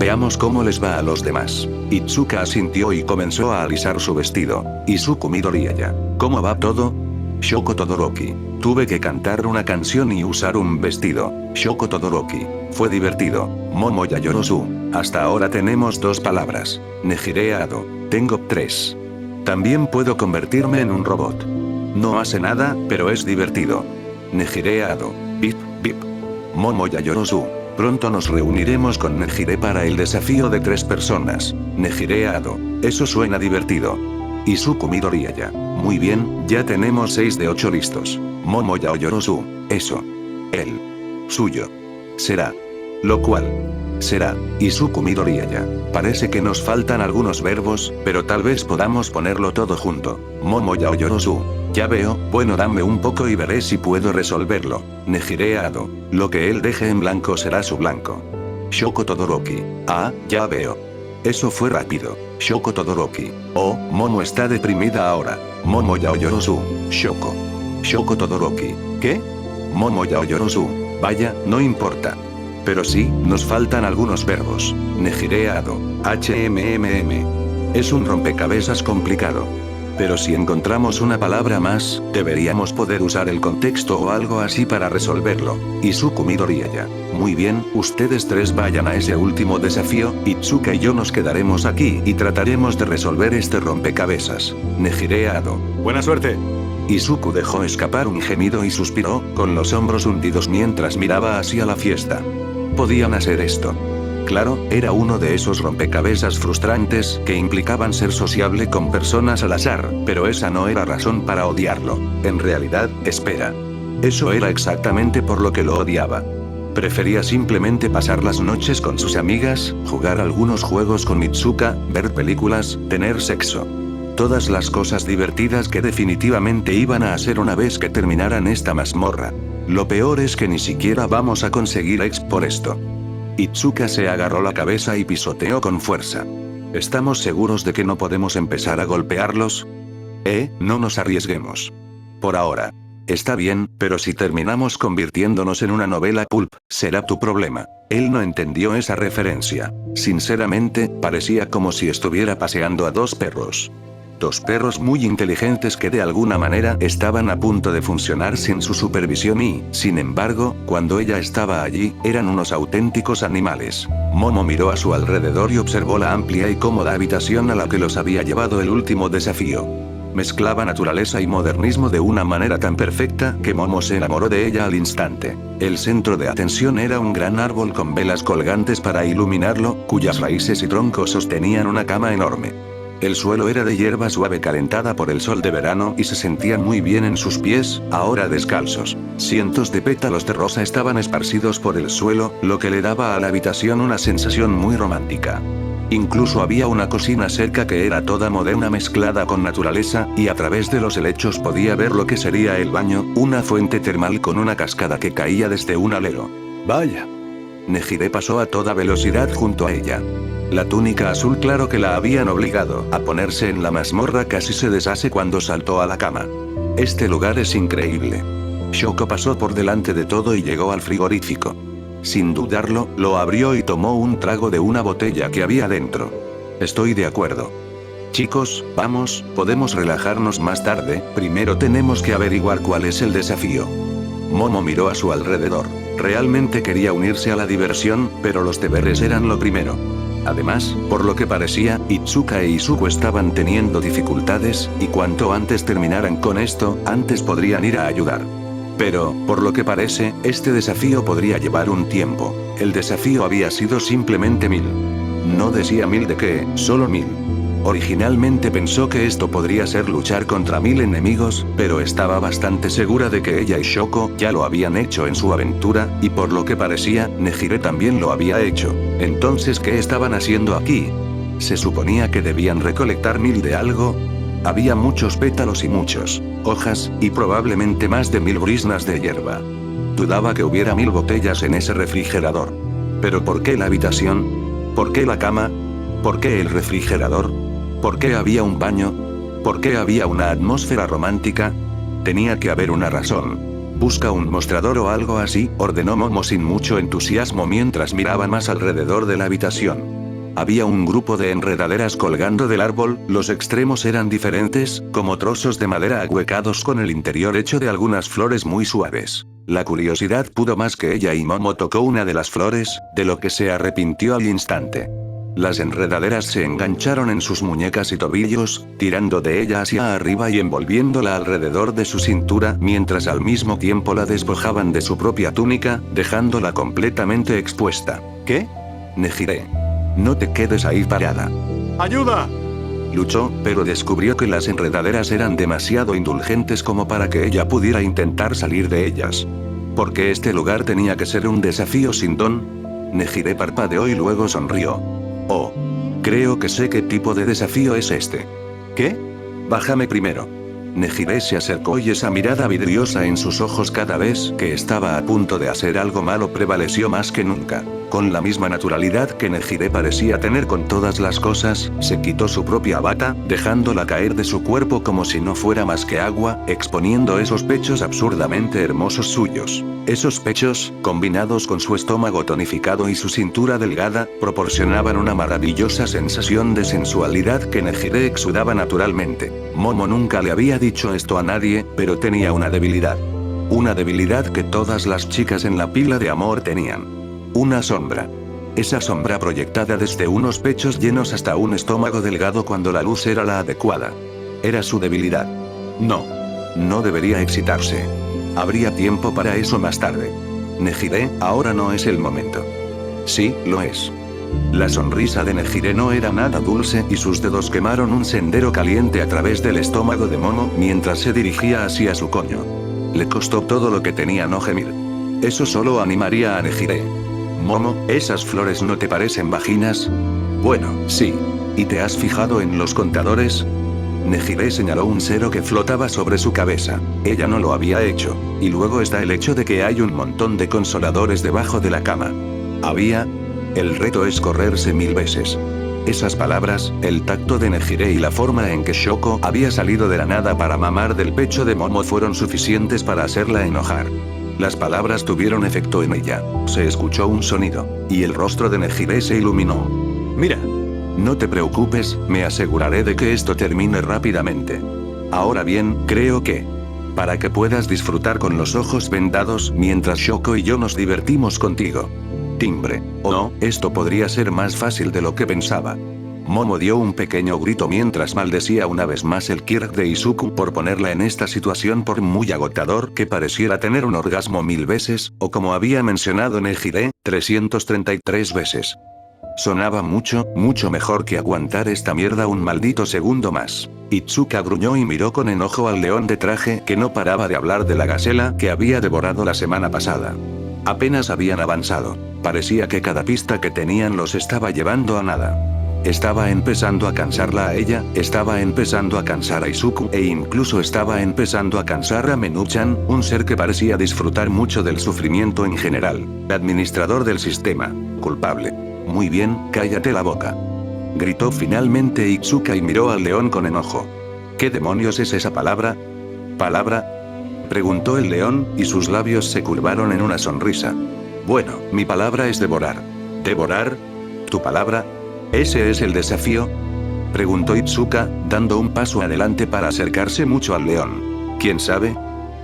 Veamos cómo les va a los demás. Itsuka asintió y comenzó a alisar su vestido. Izuku Midoriya. ¿Cómo va todo? Shoko Todoroki. Tuve que cantar una canción y usar un vestido. Shoko Todoroki. Fue divertido. Momo Yayorozu. Hasta ahora tenemos 2 palabras. Nejire Ado. Tengo 3. También puedo convertirme en un robot. No hace nada, pero es divertido. Nejire Ado. Bip, bip. Momo Yayorozu. Pronto nos reuniremos con Nejire para el desafío de 3 personas. Nejire Ado. Eso suena divertido. Izuku Midoriya. Muy bien, ya tenemos 6 de 8 listos. Momo Yayorozu. Eso. Él. Suyo. Será. Lo cual. Será. Izuku Midoriya. Parece que nos faltan algunos verbos, pero tal vez podamos ponerlo todo junto. Momo Yayorozu. Ya veo, bueno, dame un poco y veré si puedo resolverlo. Nejire Ado. Lo que él deje en blanco será su blanco. Shoko Todoroki. Ah, ya veo. Eso fue rápido. Shoko Todoroki. Oh, Momo está deprimida ahora. Momo Yayorozu. Shoko. Shoko Todoroki. ¿Qué? Momo Yayorozu. Vaya, no importa. Pero sí, nos faltan algunos verbos. Nejire Ado. HMMM. Es un rompecabezas complicado. Pero si encontramos una palabra más, deberíamos poder usar el contexto o algo así para resolverlo. Izuku Midoriya. Muy bien, ustedes 3 vayan a ese último desafío, Itsuka y yo nos quedaremos aquí y trataremos de resolver este rompecabezas. Nejire Ado. Buena suerte. Izuku dejó escapar un gemido y suspiró, con los hombros hundidos mientras miraba hacia la fiesta. Podían hacer esto. Claro, era uno de esos rompecabezas frustrantes que implicaban ser sociable con personas al azar, pero esa no era razón para odiarlo. En realidad, espera. Eso era exactamente por lo que lo odiaba. Prefería simplemente pasar las noches con sus amigas, jugar algunos juegos con Mitsuka, ver películas, tener sexo. Todas las cosas divertidas que definitivamente iban a hacer una vez que terminaran esta mazmorra. Lo peor es que ni siquiera vamos a conseguir exp por esto. Itsuka se agarró la cabeza y pisoteó con fuerza. ¿Estamos seguros de que no podemos empezar a golpearlos? No nos arriesguemos. Por ahora. Está bien, pero si terminamos convirtiéndonos en una novela pulp, será tu problema. Él no entendió esa referencia. Sinceramente, parecía como si estuviera paseando a 2 perros. 2 perros muy inteligentes que de alguna manera estaban a punto de funcionar sin su supervisión y, sin embargo, cuando ella estaba allí, eran unos auténticos animales. Momo miró a su alrededor y observó la amplia y cómoda habitación a la que los había llevado el último desafío. Mezclaba naturaleza y modernismo de una manera tan perfecta que Momo se enamoró de ella al instante. El centro de atención era un gran árbol con velas colgantes para iluminarlo, cuyas raíces y troncos sostenían una cama enorme. El suelo era de hierba suave calentada por el sol de verano y se sentían muy bien en sus pies, ahora descalzos. Cientos de pétalos de rosa estaban esparcidos por el suelo, lo que le daba a la habitación una sensación muy romántica. Incluso había una cocina cerca que era toda moderna mezclada con naturaleza, y a través de los helechos podía ver lo que sería el baño, una fuente termal con una cascada que caía desde un alero. ¡Vaya! Nejire pasó a toda velocidad junto a ella. La túnica azul claro que la habían obligado a ponerse en la mazmorra casi se deshace cuando saltó a la cama. Este lugar es increíble. Shoko pasó por delante de todo y llegó al frigorífico. Sin dudarlo, lo abrió y tomó un trago de una botella que había dentro. Estoy de acuerdo. Chicos, vamos, podemos relajarnos más tarde, primero tenemos que averiguar cuál es el desafío. Momo miró a su alrededor. Realmente quería unirse a la diversión, pero los deberes eran lo primero. Además, por lo que parecía, Itsuka e Izuku estaban teniendo dificultades, y cuanto antes terminaran con esto, antes podrían ir a ayudar. Pero, por lo que parece, este desafío podría llevar un tiempo. El desafío había sido simplemente 1000. No decía 1000 de qué, solo 1000. Originalmente pensó que esto podría ser luchar contra 1000 enemigos, pero estaba bastante segura de que ella y Shoko ya lo habían hecho en su aventura, y por lo que parecía, Nejire también lo había hecho. Entonces, ¿qué estaban haciendo aquí? ¿Se suponía que debían recolectar 1000 de algo? Había muchos pétalos y muchos hojas, y probablemente más de 1000 briznas de hierba. Dudaba que hubiera 1000 botellas en ese refrigerador. ¿Pero por qué la habitación? ¿Por qué la cama? ¿Por qué el refrigerador? ¿Por qué había un baño? ¿Por qué había una atmósfera romántica? Tenía que haber una razón. Busca un mostrador o algo así, ordenó Momo sin mucho entusiasmo mientras miraba más alrededor de la habitación. Había un grupo de enredaderas colgando del árbol, los extremos eran diferentes, como trozos de madera ahuecados con el interior hecho de algunas flores muy suaves. La curiosidad pudo más que ella y Momo tocó una de las flores, de lo que se arrepintió al instante. Las enredaderas se engancharon en sus muñecas y tobillos, tirando de ella hacia arriba y envolviéndola alrededor de su cintura, mientras al mismo tiempo la despojaban de su propia túnica, dejándola completamente expuesta. ¿Qué? Nejire. No te quedes ahí parada. ¡Ayuda! Luchó, pero descubrió que las enredaderas eran demasiado indulgentes como para que ella pudiera intentar salir de ellas. Porque este lugar tenía que ser un desafío sin don. Nejire parpadeó y luego sonrió. Oh. Creo que sé qué tipo de desafío es este. ¿Qué? Bájame primero. Nejire se acercó y esa mirada vidriosa en sus ojos cada vez que estaba a punto de hacer algo malo prevaleció más que nunca. Con la misma naturalidad que Nejire parecía tener con todas las cosas, se quitó su propia bata, dejándola caer de su cuerpo como si no fuera más que agua, exponiendo esos pechos absurdamente hermosos suyos. Esos pechos, combinados con su estómago tonificado y su cintura delgada, proporcionaban una maravillosa sensación de sensualidad que Nejire exudaba naturalmente. Momo nunca le había dicho esto a nadie, pero tenía una debilidad. Una debilidad que todas las chicas en la pila de amor tenían. Una sombra. Esa sombra proyectada desde unos pechos llenos hasta un estómago delgado cuando la luz era la adecuada. Era su debilidad. No debería excitarse. Habría tiempo para eso más tarde. Nejire, ahora no es el momento. Sí, lo es. La sonrisa de Nejire no era nada dulce y sus dedos quemaron un sendero caliente a través del estómago de Momo mientras se dirigía hacia su coño. Le costó todo lo que tenía no gemir. Eso solo animaría a Nejire. Momo, ¿esas flores no te parecen vaginas? Bueno, sí. ¿Y te has fijado en los contadores? Nejire señaló un 0 que flotaba sobre su cabeza. Ella no lo había hecho. Y luego está el hecho de que hay un montón de consoladores debajo de la cama. ¿Había? El reto es correrse 1000 veces. Esas palabras, el tacto de Nejire y la forma en que Shoko había salido de la nada para mamar del pecho de Momo fueron suficientes para hacerla enojar. Las palabras tuvieron efecto en ella. Se escuchó un sonido, y el rostro de Nejire se iluminó. Mira. No te preocupes, me aseguraré de que esto termine rápidamente. Ahora bien, creo que... para que puedas disfrutar con los ojos vendados mientras Shoko y yo nos divertimos contigo. Timbre. Oh no, esto podría ser más fácil de lo que pensaba. Momo dio un pequeño grito mientras maldecía una vez más el Kirk de Izuku por ponerla en esta situación por muy agotador que pareciera tener un orgasmo 1000 veces, o como había mencionado Nejire, 333 veces. Sonaba mucho mejor que aguantar esta mierda un maldito segundo más. Itsuka gruñó y miró con enojo al león de traje que no paraba de hablar de la gacela que había devorado la semana pasada. Apenas habían avanzado. Parecía que cada pista que tenían los estaba llevando a nada. Estaba empezando a cansarla a ella, estaba empezando a cansar a Izuku e incluso estaba empezando a cansar a Menu-chan, un ser que parecía disfrutar mucho del sufrimiento en general. Administrador del sistema. Culpable. Muy bien, cállate la boca. Gritó finalmente Itsuka y miró al león con enojo. ¿Qué demonios es esa palabra? ¿Palabra? Preguntó el león, y sus labios se curvaron en una sonrisa. Bueno, mi palabra es devorar. ¿Devorar? ¿Tu palabra? ¿Ese es el desafío? Preguntó Itsuka, dando un paso adelante para acercarse mucho al león. ¿Quién sabe?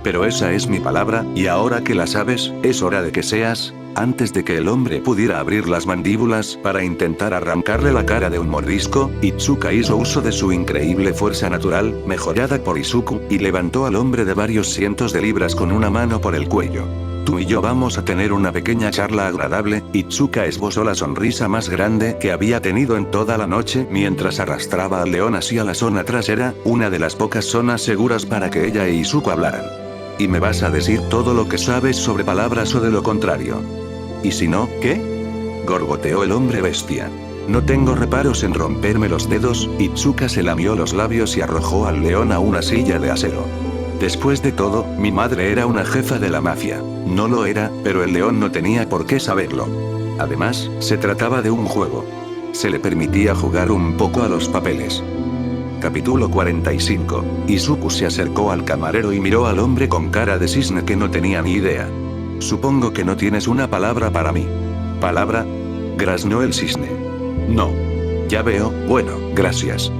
Pero esa es mi palabra, y ahora que la sabes, es hora de que seas... Antes de que el hombre pudiera abrir las mandíbulas para intentar arrancarle la cara de un mordisco, Itsuka hizo uso de su increíble fuerza natural, mejorada por Izuku, y levantó al hombre de varios cientos de libras con una mano por el cuello. Tú y yo vamos a tener una pequeña charla agradable. Itsuka esbozó la sonrisa más grande que había tenido en toda la noche mientras arrastraba al león hacia la zona trasera, una de las pocas zonas seguras para que ella e Izuku hablaran. ¿Y me vas a decir todo lo que sabes sobre palabras o de lo contrario? ¿Y si no, qué? Gorgoteó el hombre bestia. No tengo reparos en romperme los dedos. Itsuka se lamió los labios y arrojó al león a una silla de acero. Después de todo, mi madre era una jefa de la mafia. No lo era, pero el león no tenía por qué saberlo. Además, se trataba de un juego. Se le permitía jugar un poco a los papeles. Capítulo 45. Izuku se acercó al camarero y miró al hombre con cara de cisne que no tenía ni idea. Supongo que no tienes una palabra para mí. ¿Palabra? Graznó el cisne. No. Ya veo, bueno, gracias.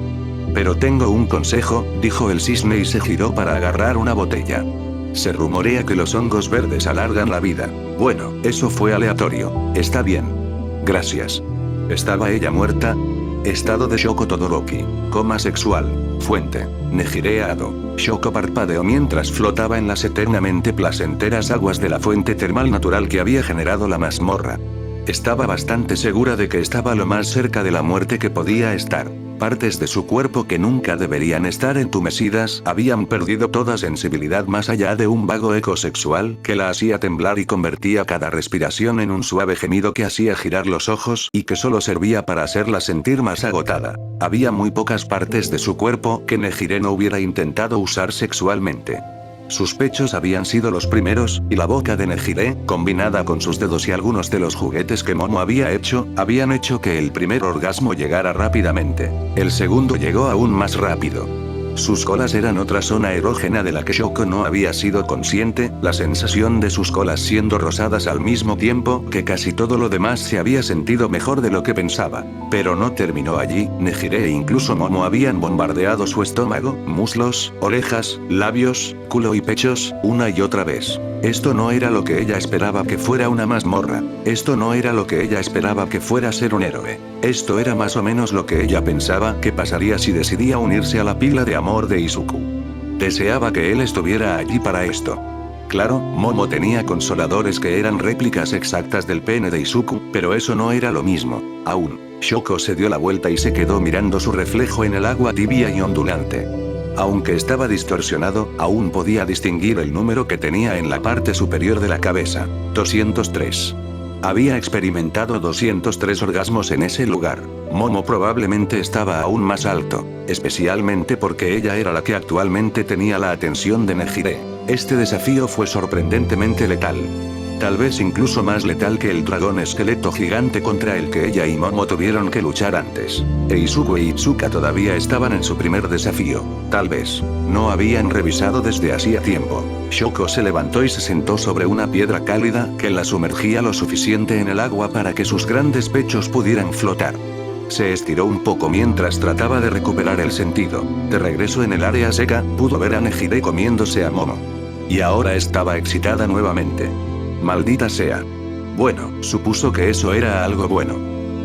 Pero tengo un consejo, dijo el cisne y se giró para agarrar una botella. Se rumorea que los hongos verdes alargan la vida. Bueno, eso fue aleatorio. Está bien. Gracias. ¿Estaba ella muerta? Estado de Shoko Todoroki. Coma sexual. Fuente. Nejire Ado. Shoko parpadeó mientras flotaba en las eternamente placenteras aguas de la fuente termal natural que había generado la mazmorra. Estaba bastante segura de que estaba lo más cerca de la muerte que podía estar. Partes de su cuerpo que nunca deberían estar entumecidas habían perdido toda sensibilidad más allá de un vago eco sexual que la hacía temblar y convertía cada respiración en un suave gemido que hacía girar los ojos y que solo servía para hacerla sentir más agotada. Había muy pocas partes de su cuerpo que Nejire no hubiera intentado usar sexualmente. Sus pechos habían sido los primeros, y la boca de Nejire, combinada con sus dedos y algunos de los juguetes que Momo había hecho, habían hecho que el primer orgasmo llegara rápidamente. El segundo llegó aún más rápido. Sus colas eran otra zona erógena de la que Shoko no había sido consciente, la sensación de sus colas siendo rosadas al mismo tiempo que casi todo lo demás se había sentido mejor de lo que pensaba. Pero no terminó allí, Nejire e incluso Momo habían bombardeado su estómago, muslos, orejas, labios, culo y pechos, una y otra vez. Esto no era lo que ella esperaba que fuera una mazmorra. Esto no era lo que ella esperaba que fuera ser un héroe. Esto era más o menos lo que ella pensaba que pasaría si decidía unirse a la pila de amor de Izuku. Deseaba que él estuviera allí para esto. Claro, Momo tenía consoladores que eran réplicas exactas del pene de Izuku, pero eso no era lo mismo, aún. Shoko se dio la vuelta y se quedó mirando su reflejo en el agua tibia y ondulante. Aunque estaba distorsionado, aún podía distinguir el número que tenía en la parte superior de la cabeza. 203. Había experimentado 203 orgasmos en ese lugar. Momo probablemente estaba aún más alto, especialmente porque ella era la que actualmente tenía la atención de Nejire. Este desafío fue sorprendentemente letal. Tal vez incluso más letal que el dragón esqueleto gigante contra el que ella y Momo tuvieron que luchar antes. Izuku e Itsuka todavía estaban en su primer desafío. Tal vez. No habían revisado desde hacía tiempo. Shoko se levantó y se sentó sobre una piedra cálida que la sumergía lo suficiente en el agua para que sus grandes pechos pudieran flotar. Se estiró un poco mientras trataba de recuperar el sentido. De regreso en el área seca, pudo ver a Nejire comiéndose a Momo. Y ahora estaba excitada nuevamente. Maldita sea. Bueno, supuso que eso era algo bueno.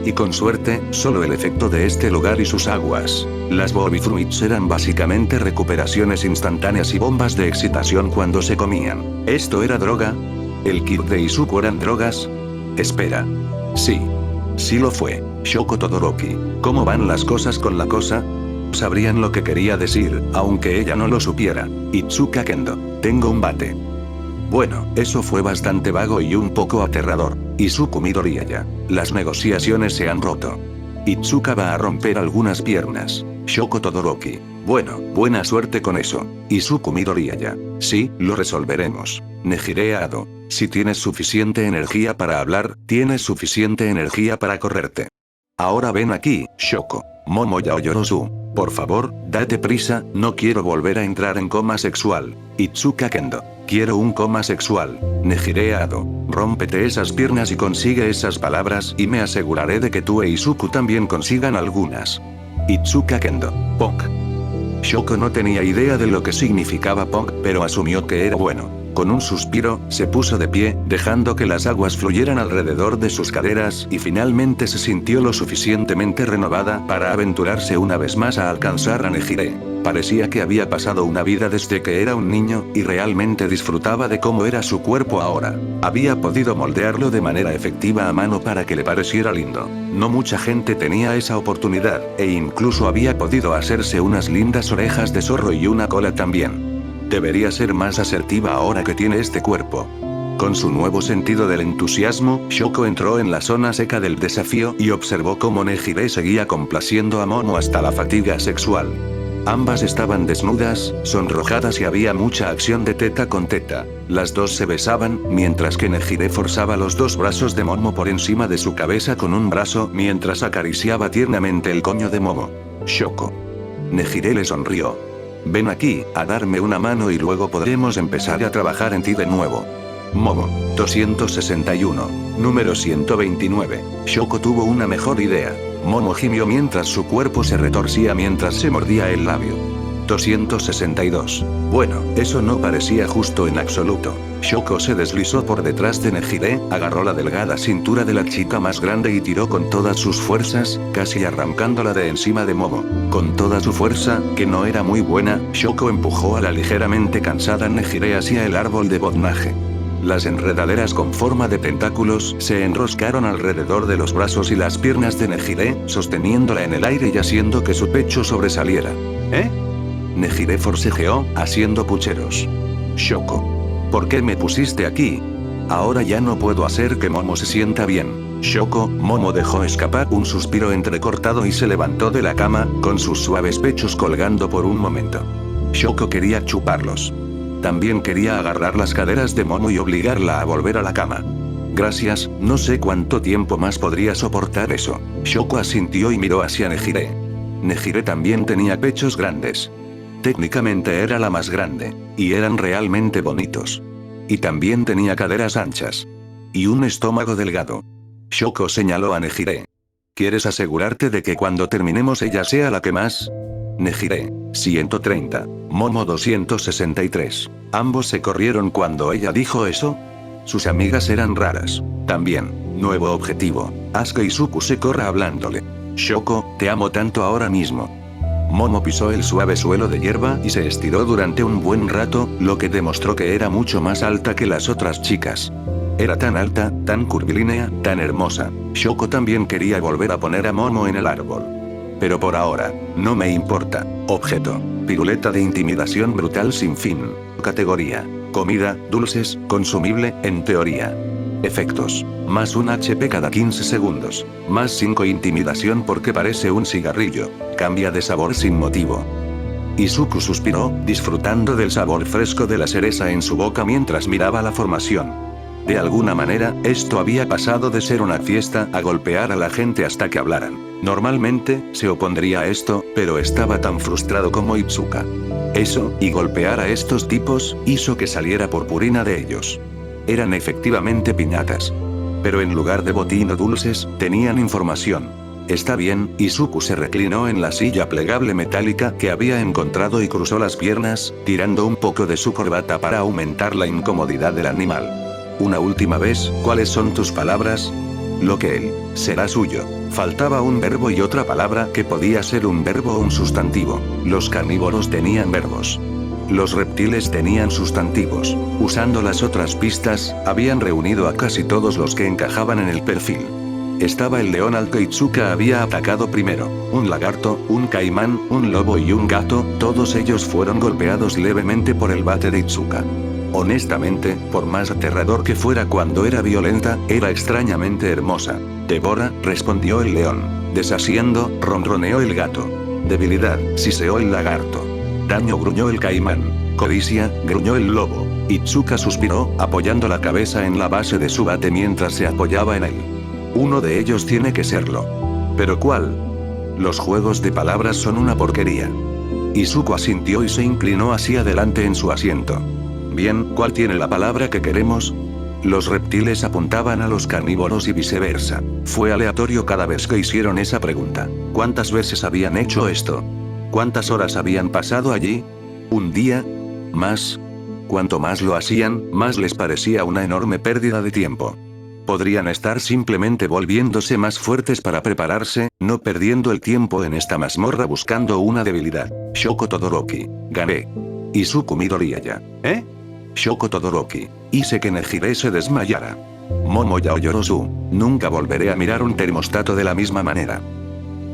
Y con suerte, solo el efecto de este lugar y sus aguas. Las Bobby Fruits eran básicamente recuperaciones instantáneas y bombas de excitación cuando se comían. ¿Esto era droga? ¿El kit de Izuku eran drogas? Espera. Sí. Sí lo fue. Shoko Todoroki. ¿Cómo van las cosas con la cosa? Sabrían lo que quería decir, aunque ella no lo supiera. Itsuka Kendo. Tengo un bate. Bueno, eso fue bastante vago y un poco aterrador. Izuku Midoriya. Las negociaciones se han roto. Itsuka va a romper algunas piernas. Shoko Todoroki. Bueno, buena suerte con eso. Izuku Midoriya. Sí, lo resolveremos. Nejire Ado. Si tienes suficiente energía para hablar, tienes suficiente energía para correrte. Ahora ven aquí, Shoko. Momo Yaoyorozu. Por favor, date prisa, no quiero volver a entrar en coma sexual. Itsuka Kendo. Quiero un coma sexual. Nejire Ado. Rómpete esas piernas y consigue esas palabras y me aseguraré de que tú e Izuku también consigan algunas. Itsuka Kendo. Pok. Shoko no tenía idea de lo que significaba Pok, pero asumió que era bueno. Con un suspiro, se puso de pie, dejando que las aguas fluyeran alrededor de sus caderas y finalmente se sintió lo suficientemente renovada para aventurarse una vez más a alcanzar a Nejire. Parecía que había pasado una vida desde que era un niño y realmente disfrutaba de cómo era su cuerpo ahora. Había podido moldearlo de manera efectiva a mano para que le pareciera lindo. No mucha gente tenía esa oportunidad, e incluso había podido hacerse unas lindas orejas de zorro y una cola también. Debería ser más asertiva ahora que tiene este cuerpo. Con su nuevo sentido del entusiasmo, Shoko entró en la zona seca del desafío y observó cómo Nejire seguía complaciendo a Momo hasta la fatiga sexual. Ambas estaban desnudas, sonrojadas y había mucha acción de teta con teta. Las dos se besaban, mientras que Nejire forzaba los dos brazos de Momo por encima de su cabeza con un brazo mientras acariciaba tiernamente el coño de Momo. Shoko. Nejire le sonrió. Ven aquí, a darme una mano y luego podremos empezar a trabajar en ti de nuevo. Momo. 261. Número 129. Shoko tuvo una mejor idea. Momo gimió mientras su cuerpo se retorcía mientras se mordía el labio. 262. Bueno, eso no parecía justo en absoluto. Shoko se deslizó por detrás de Nejire, agarró la delgada cintura de la chica más grande y tiró con todas sus fuerzas, casi arrancándola de encima de Momo. Con toda su fuerza, que no era muy buena, Shoko empujó a la ligeramente cansada Nejire hacia el árbol de boznaje. Las enredaderas con forma de tentáculos se enroscaron alrededor de los brazos y las piernas de Nejire, sosteniéndola en el aire y haciendo que su pecho sobresaliera. ¿Eh? Nejire forcejeó, haciendo pucheros. Shoko. ¿Por qué me pusiste aquí? Ahora ya no puedo hacer que Momo se sienta bien. Shoko. Momo dejó escapar un suspiro entrecortado y se levantó de la cama, con sus suaves pechos colgando por un momento. Shoko quería chuparlos. También quería agarrar las caderas de Momo y obligarla a volver a la cama. Gracias, no sé cuánto tiempo más podría soportar eso. Shoko asintió y miró hacia Nejire. Nejire también tenía pechos grandes. Técnicamente era la más grande, y eran realmente bonitos. Y también tenía caderas anchas. Y un estómago delgado. Shoko señaló a Nejire. ¿Quieres asegurarte de que cuando terminemos ella sea la que más? Nejire. 130. Momo 263. Ambos se corrieron cuando ella dijo eso. Sus amigas eran raras. También. Nuevo objetivo. Haz que Izuku se corra hablándole. Shoko, te amo tanto ahora mismo. Momo pisó el suave suelo de hierba y se estiró durante un buen rato, lo que demostró que era mucho más alta que las otras chicas. Era tan alta, tan curvilínea, tan hermosa. Shoko también quería volver a poner a Momo en el árbol. Pero por ahora, no me importa. Objeto. Piruleta de intimidación brutal sin fin. Categoría. Comida, dulces, consumible, en teoría. Efectos. Más 1 HP cada 15 segundos. Más 5 intimidación porque parece un cigarrillo. Cambia de sabor sin motivo. Izuku suspiró, disfrutando del sabor fresco de la cereza en su boca mientras miraba la formación. De alguna manera, esto había pasado de ser una fiesta a golpear a la gente hasta que hablaran. Normalmente, se opondría a esto, pero estaba tan frustrado como Itsuka. Eso, y golpear a estos tipos, hizo que saliera purpurina de ellos. Eran efectivamente piñatas. Pero en lugar de botín o dulces, tenían información. Está bien, Izuku se reclinó en la silla plegable metálica que había encontrado y cruzó las piernas, tirando un poco de su corbata para aumentar la incomodidad del animal. Una última vez, ¿cuáles son tus palabras? Lo que él será suyo. Faltaba un verbo y otra palabra que podía ser un verbo o un sustantivo. Los carnívoros tenían verbos. Los reptiles tenían sustantivos. Usando las otras pistas, habían reunido a casi todos los que encajaban en el perfil. Estaba el león al que Itsuka había atacado primero, un lagarto, un caimán, un lobo y un gato, todos ellos fueron golpeados levemente por el bate de Itsuka. Honestamente, por más aterrador que fuera cuando era violenta, era extrañamente hermosa. Devora, respondió el león. Deshaciendo, ronroneó el gato. Debilidad, siseó el lagarto. Daño, gruñó el caimán. Codicia, gruñó el lobo. Itsuka suspiró, apoyando la cabeza en la base de su bate mientras se apoyaba en él. Uno de ellos tiene que serlo. ¿Pero cuál? Los juegos de palabras son una porquería. Izuku asintió y se inclinó hacia adelante en su asiento. Bien, ¿cuál tiene la palabra que queremos? Los reptiles apuntaban a los carnívoros y viceversa. Fue aleatorio cada vez que hicieron esa pregunta. ¿Cuántas veces habían hecho esto? ¿Cuántas horas habían pasado allí? ¿Un día? ¿Más? Cuanto más lo hacían, más les parecía una enorme pérdida de tiempo. Podrían estar simplemente volviéndose más fuertes para prepararse, no perdiendo el tiempo en esta mazmorra buscando una debilidad. Shoko Todoroki. Gané. Izuku Midoriyaya. ¿Eh? Shoko Todoroki. Hice que Nejire se desmayara. Momo Yaoyorozu. Nunca volveré a mirar un termostato de la misma manera.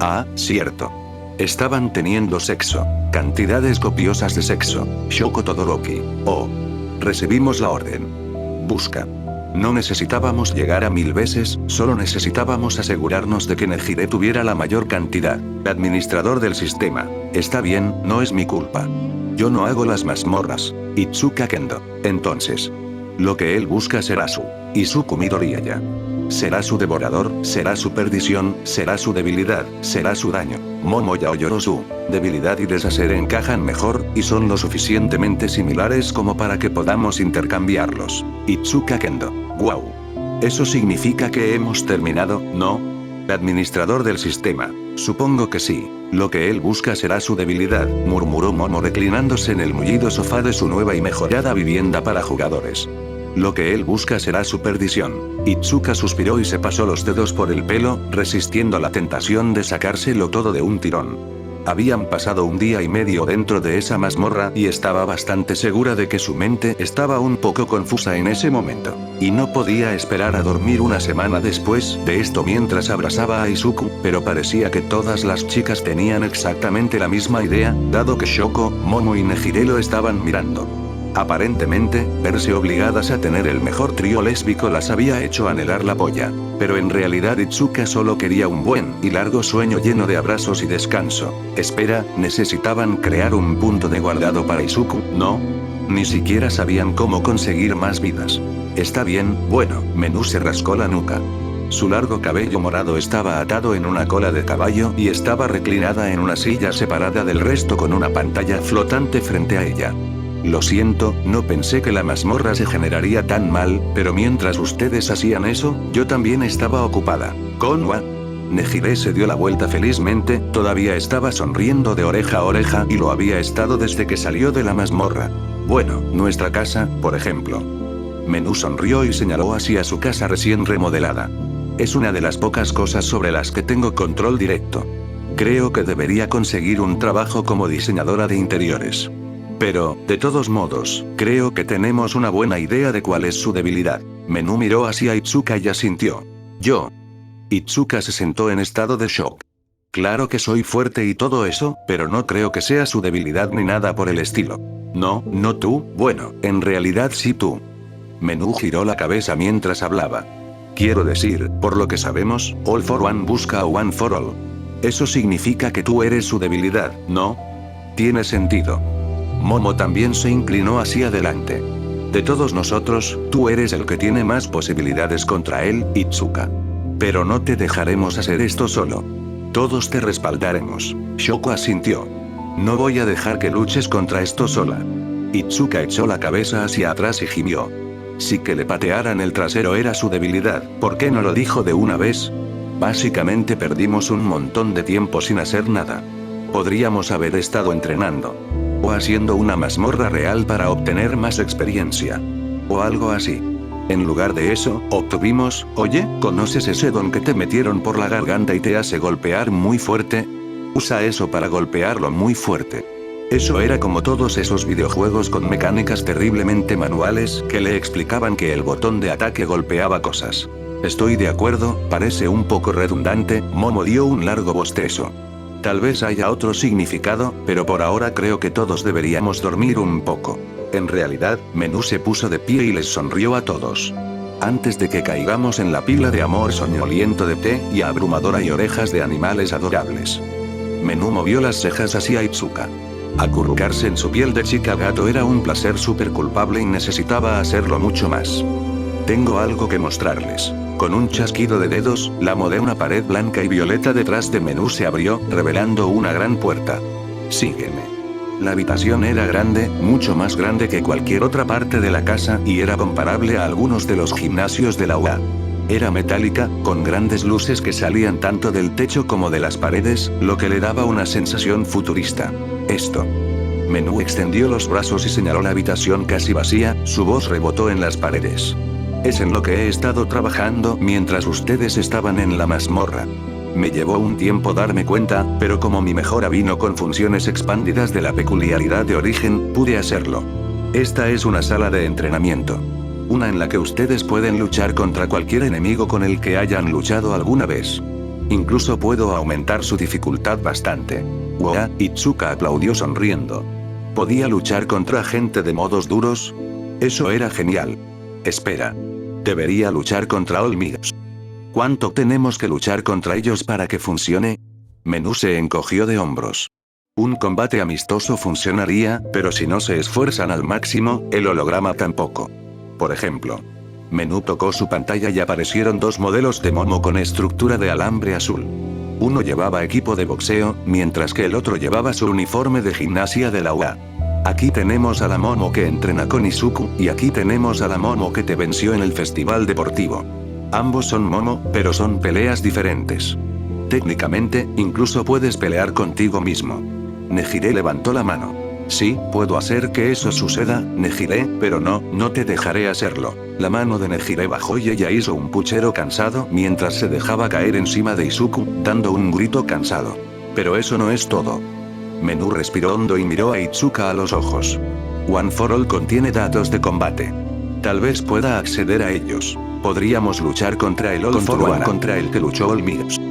Ah, cierto. Estaban teniendo sexo. Cantidades copiosas de sexo. Shoko Todoroki. Oh. Recibimos la orden. Busca. No necesitábamos llegar a 1000 veces, solo necesitábamos asegurarnos de que Nejire tuviera la mayor cantidad. Administrador del sistema. Está bien, no es mi culpa. Yo no hago las mazmorras. Itsuka Kendo. Entonces, lo que él busca será su Izuku Midoriya. Será su devorador, será su perdición, será su debilidad, será su daño. Momoya o Yorozu. Debilidad y deshacer encajan mejor, y son lo suficientemente similares como para que podamos intercambiarlos. Itsuka Kendo. Wow. ¿Eso significa que hemos terminado, no? Administrador del sistema. Supongo que sí. Lo que él busca será su debilidad, murmuró Momo reclinándose en el mullido sofá de su nueva y mejorada vivienda para jugadores. Lo que él busca será su perdición. Itsuka suspiró y se pasó los dedos por el pelo, resistiendo la tentación de sacárselo todo de un tirón. Habían pasado 1 día y medio dentro de esa mazmorra y estaba bastante segura de que su mente estaba un poco confusa en ese momento. Y no podía esperar a dormir una semana después de esto mientras abrazaba a Izuku, pero parecía que todas las chicas tenían exactamente la misma idea, dado que Shoko, Momo y Nejire lo estaban mirando. Aparentemente, verse obligadas a tener el mejor trío lésbico las había hecho anhelar la polla. Pero en realidad Itsuka solo quería un buen y largo sueño lleno de abrazos y descanso. Espera, necesitaban crear un punto de guardado para Izuku, ¿no? Ni siquiera sabían cómo conseguir más vidas. Está bien, bueno, Menú se rascó la nuca. Su largo cabello morado estaba atado en una cola de caballo y estaba reclinada en una silla separada del resto con una pantalla flotante frente a ella. Lo siento, no pensé que la mazmorra se generaría tan mal, pero mientras ustedes hacían eso, yo también estaba ocupada. ¿Konwa? Nejire se dio la vuelta felizmente, todavía estaba sonriendo de oreja a oreja y lo había estado desde que salió de la mazmorra. Bueno, nuestra casa, por ejemplo. Menú sonrió y señaló hacia su casa recién remodelada. Es una de las pocas cosas sobre las que tengo control directo. Creo que debería conseguir un trabajo como diseñadora de interiores. Pero, de todos modos, creo que tenemos una buena idea de cuál es su debilidad. Menú miró hacia Itsuka y asintió. Yo. Itsuka se sentó en estado de shock. Claro que soy fuerte y todo eso, pero no creo que sea su debilidad ni nada por el estilo. No, no tú, bueno, en realidad sí tú. Menú giró la cabeza mientras hablaba. Quiero decir, por lo que sabemos, All for One busca a One for All. Eso significa que tú eres su debilidad, ¿no? Tiene sentido. Momo también se inclinó hacia adelante. De todos nosotros, tú eres el que tiene más posibilidades contra él, Itsuka. Pero no te dejaremos hacer esto solo. Todos te respaldaremos. Shoko asintió. No voy a dejar que luches contra esto sola. Itsuka echó la cabeza hacia atrás y gimió. Si que le patearan el trasero era su debilidad, ¿por qué no lo dijo de una vez? Básicamente perdimos un montón de tiempo sin hacer nada. Podríamos haber estado entrenando. O haciendo una mazmorra real para obtener más experiencia. O algo así. En lugar de eso, obtuvimos, oye, ¿conoces ese don que te metieron por la garganta y te hace golpear muy fuerte? Usa eso para golpearlo muy fuerte. Eso era como todos esos videojuegos con mecánicas terriblemente manuales que le explicaban que el botón de ataque golpeaba cosas. Estoy de acuerdo, parece un poco redundante, Momo dio un largo bostezo. Tal vez haya otro significado, pero por ahora creo que todos deberíamos dormir un poco. En realidad, Menú se puso de pie y les sonrió a todos. Antes de que caigamos en la pila de amor soñoliento de té y abrumadora y orejas de animales adorables. Menú movió las cejas hacia Itsuka. Acurrucarse en su piel de chica gato era un placer súper culpable y necesitaba hacerlo mucho más. Tengo algo que mostrarles. Con un chasquido de dedos, la moderna pared blanca y violeta detrás de Menú se abrió, revelando una gran puerta. Sígueme. La habitación era grande, mucho más grande que cualquier otra parte de la casa y era comparable a algunos de los gimnasios de la UA. Era metálica, con grandes luces que salían tanto del techo como de las paredes, lo que le daba una sensación futurista. Esto. Menú extendió los brazos y señaló la habitación casi vacía, su voz rebotó en las paredes. Es en lo que he estado trabajando mientras ustedes estaban en la mazmorra. Me llevó un tiempo darme cuenta, pero como mi mejora vino con funciones expandidas de la peculiaridad de origen, pude hacerlo. Esta es una sala de entrenamiento. Una en la que ustedes pueden luchar contra cualquier enemigo con el que hayan luchado alguna vez. Incluso puedo aumentar su dificultad bastante. Wow, Itsuka aplaudió sonriendo. ¿Podía luchar contra gente de modos duros? Eso era genial. Espera. Debería luchar contra All Might. ¿Cuánto tenemos que luchar contra ellos para que funcione? Menú se encogió de hombros. Un combate amistoso funcionaría, pero si no se esfuerzan al máximo, el holograma tampoco. Por ejemplo. Menú tocó su pantalla y aparecieron dos modelos de Momo con estructura de alambre azul. Uno llevaba equipo de boxeo, mientras que el otro llevaba su uniforme de gimnasia de la UA. Aquí tenemos a la Momo que entrena con Izuku, y aquí tenemos a la Momo que te venció en el festival deportivo. Ambos son Momo, pero son peleas diferentes. Técnicamente, incluso puedes pelear contigo mismo. Nejire levantó la mano. Sí, puedo hacer que eso suceda, Nejire, pero no te dejaré hacerlo. La mano de Nejire bajó y ella hizo un puchero cansado mientras se dejaba caer encima de Izuku, dando un grito cansado. Pero eso no es todo. Menú respiró hondo y miró a Itsuka a los ojos. One for All contiene datos de combate. Tal vez pueda acceder a ellos. Podríamos luchar contra el All for One contra el que luchó All Might.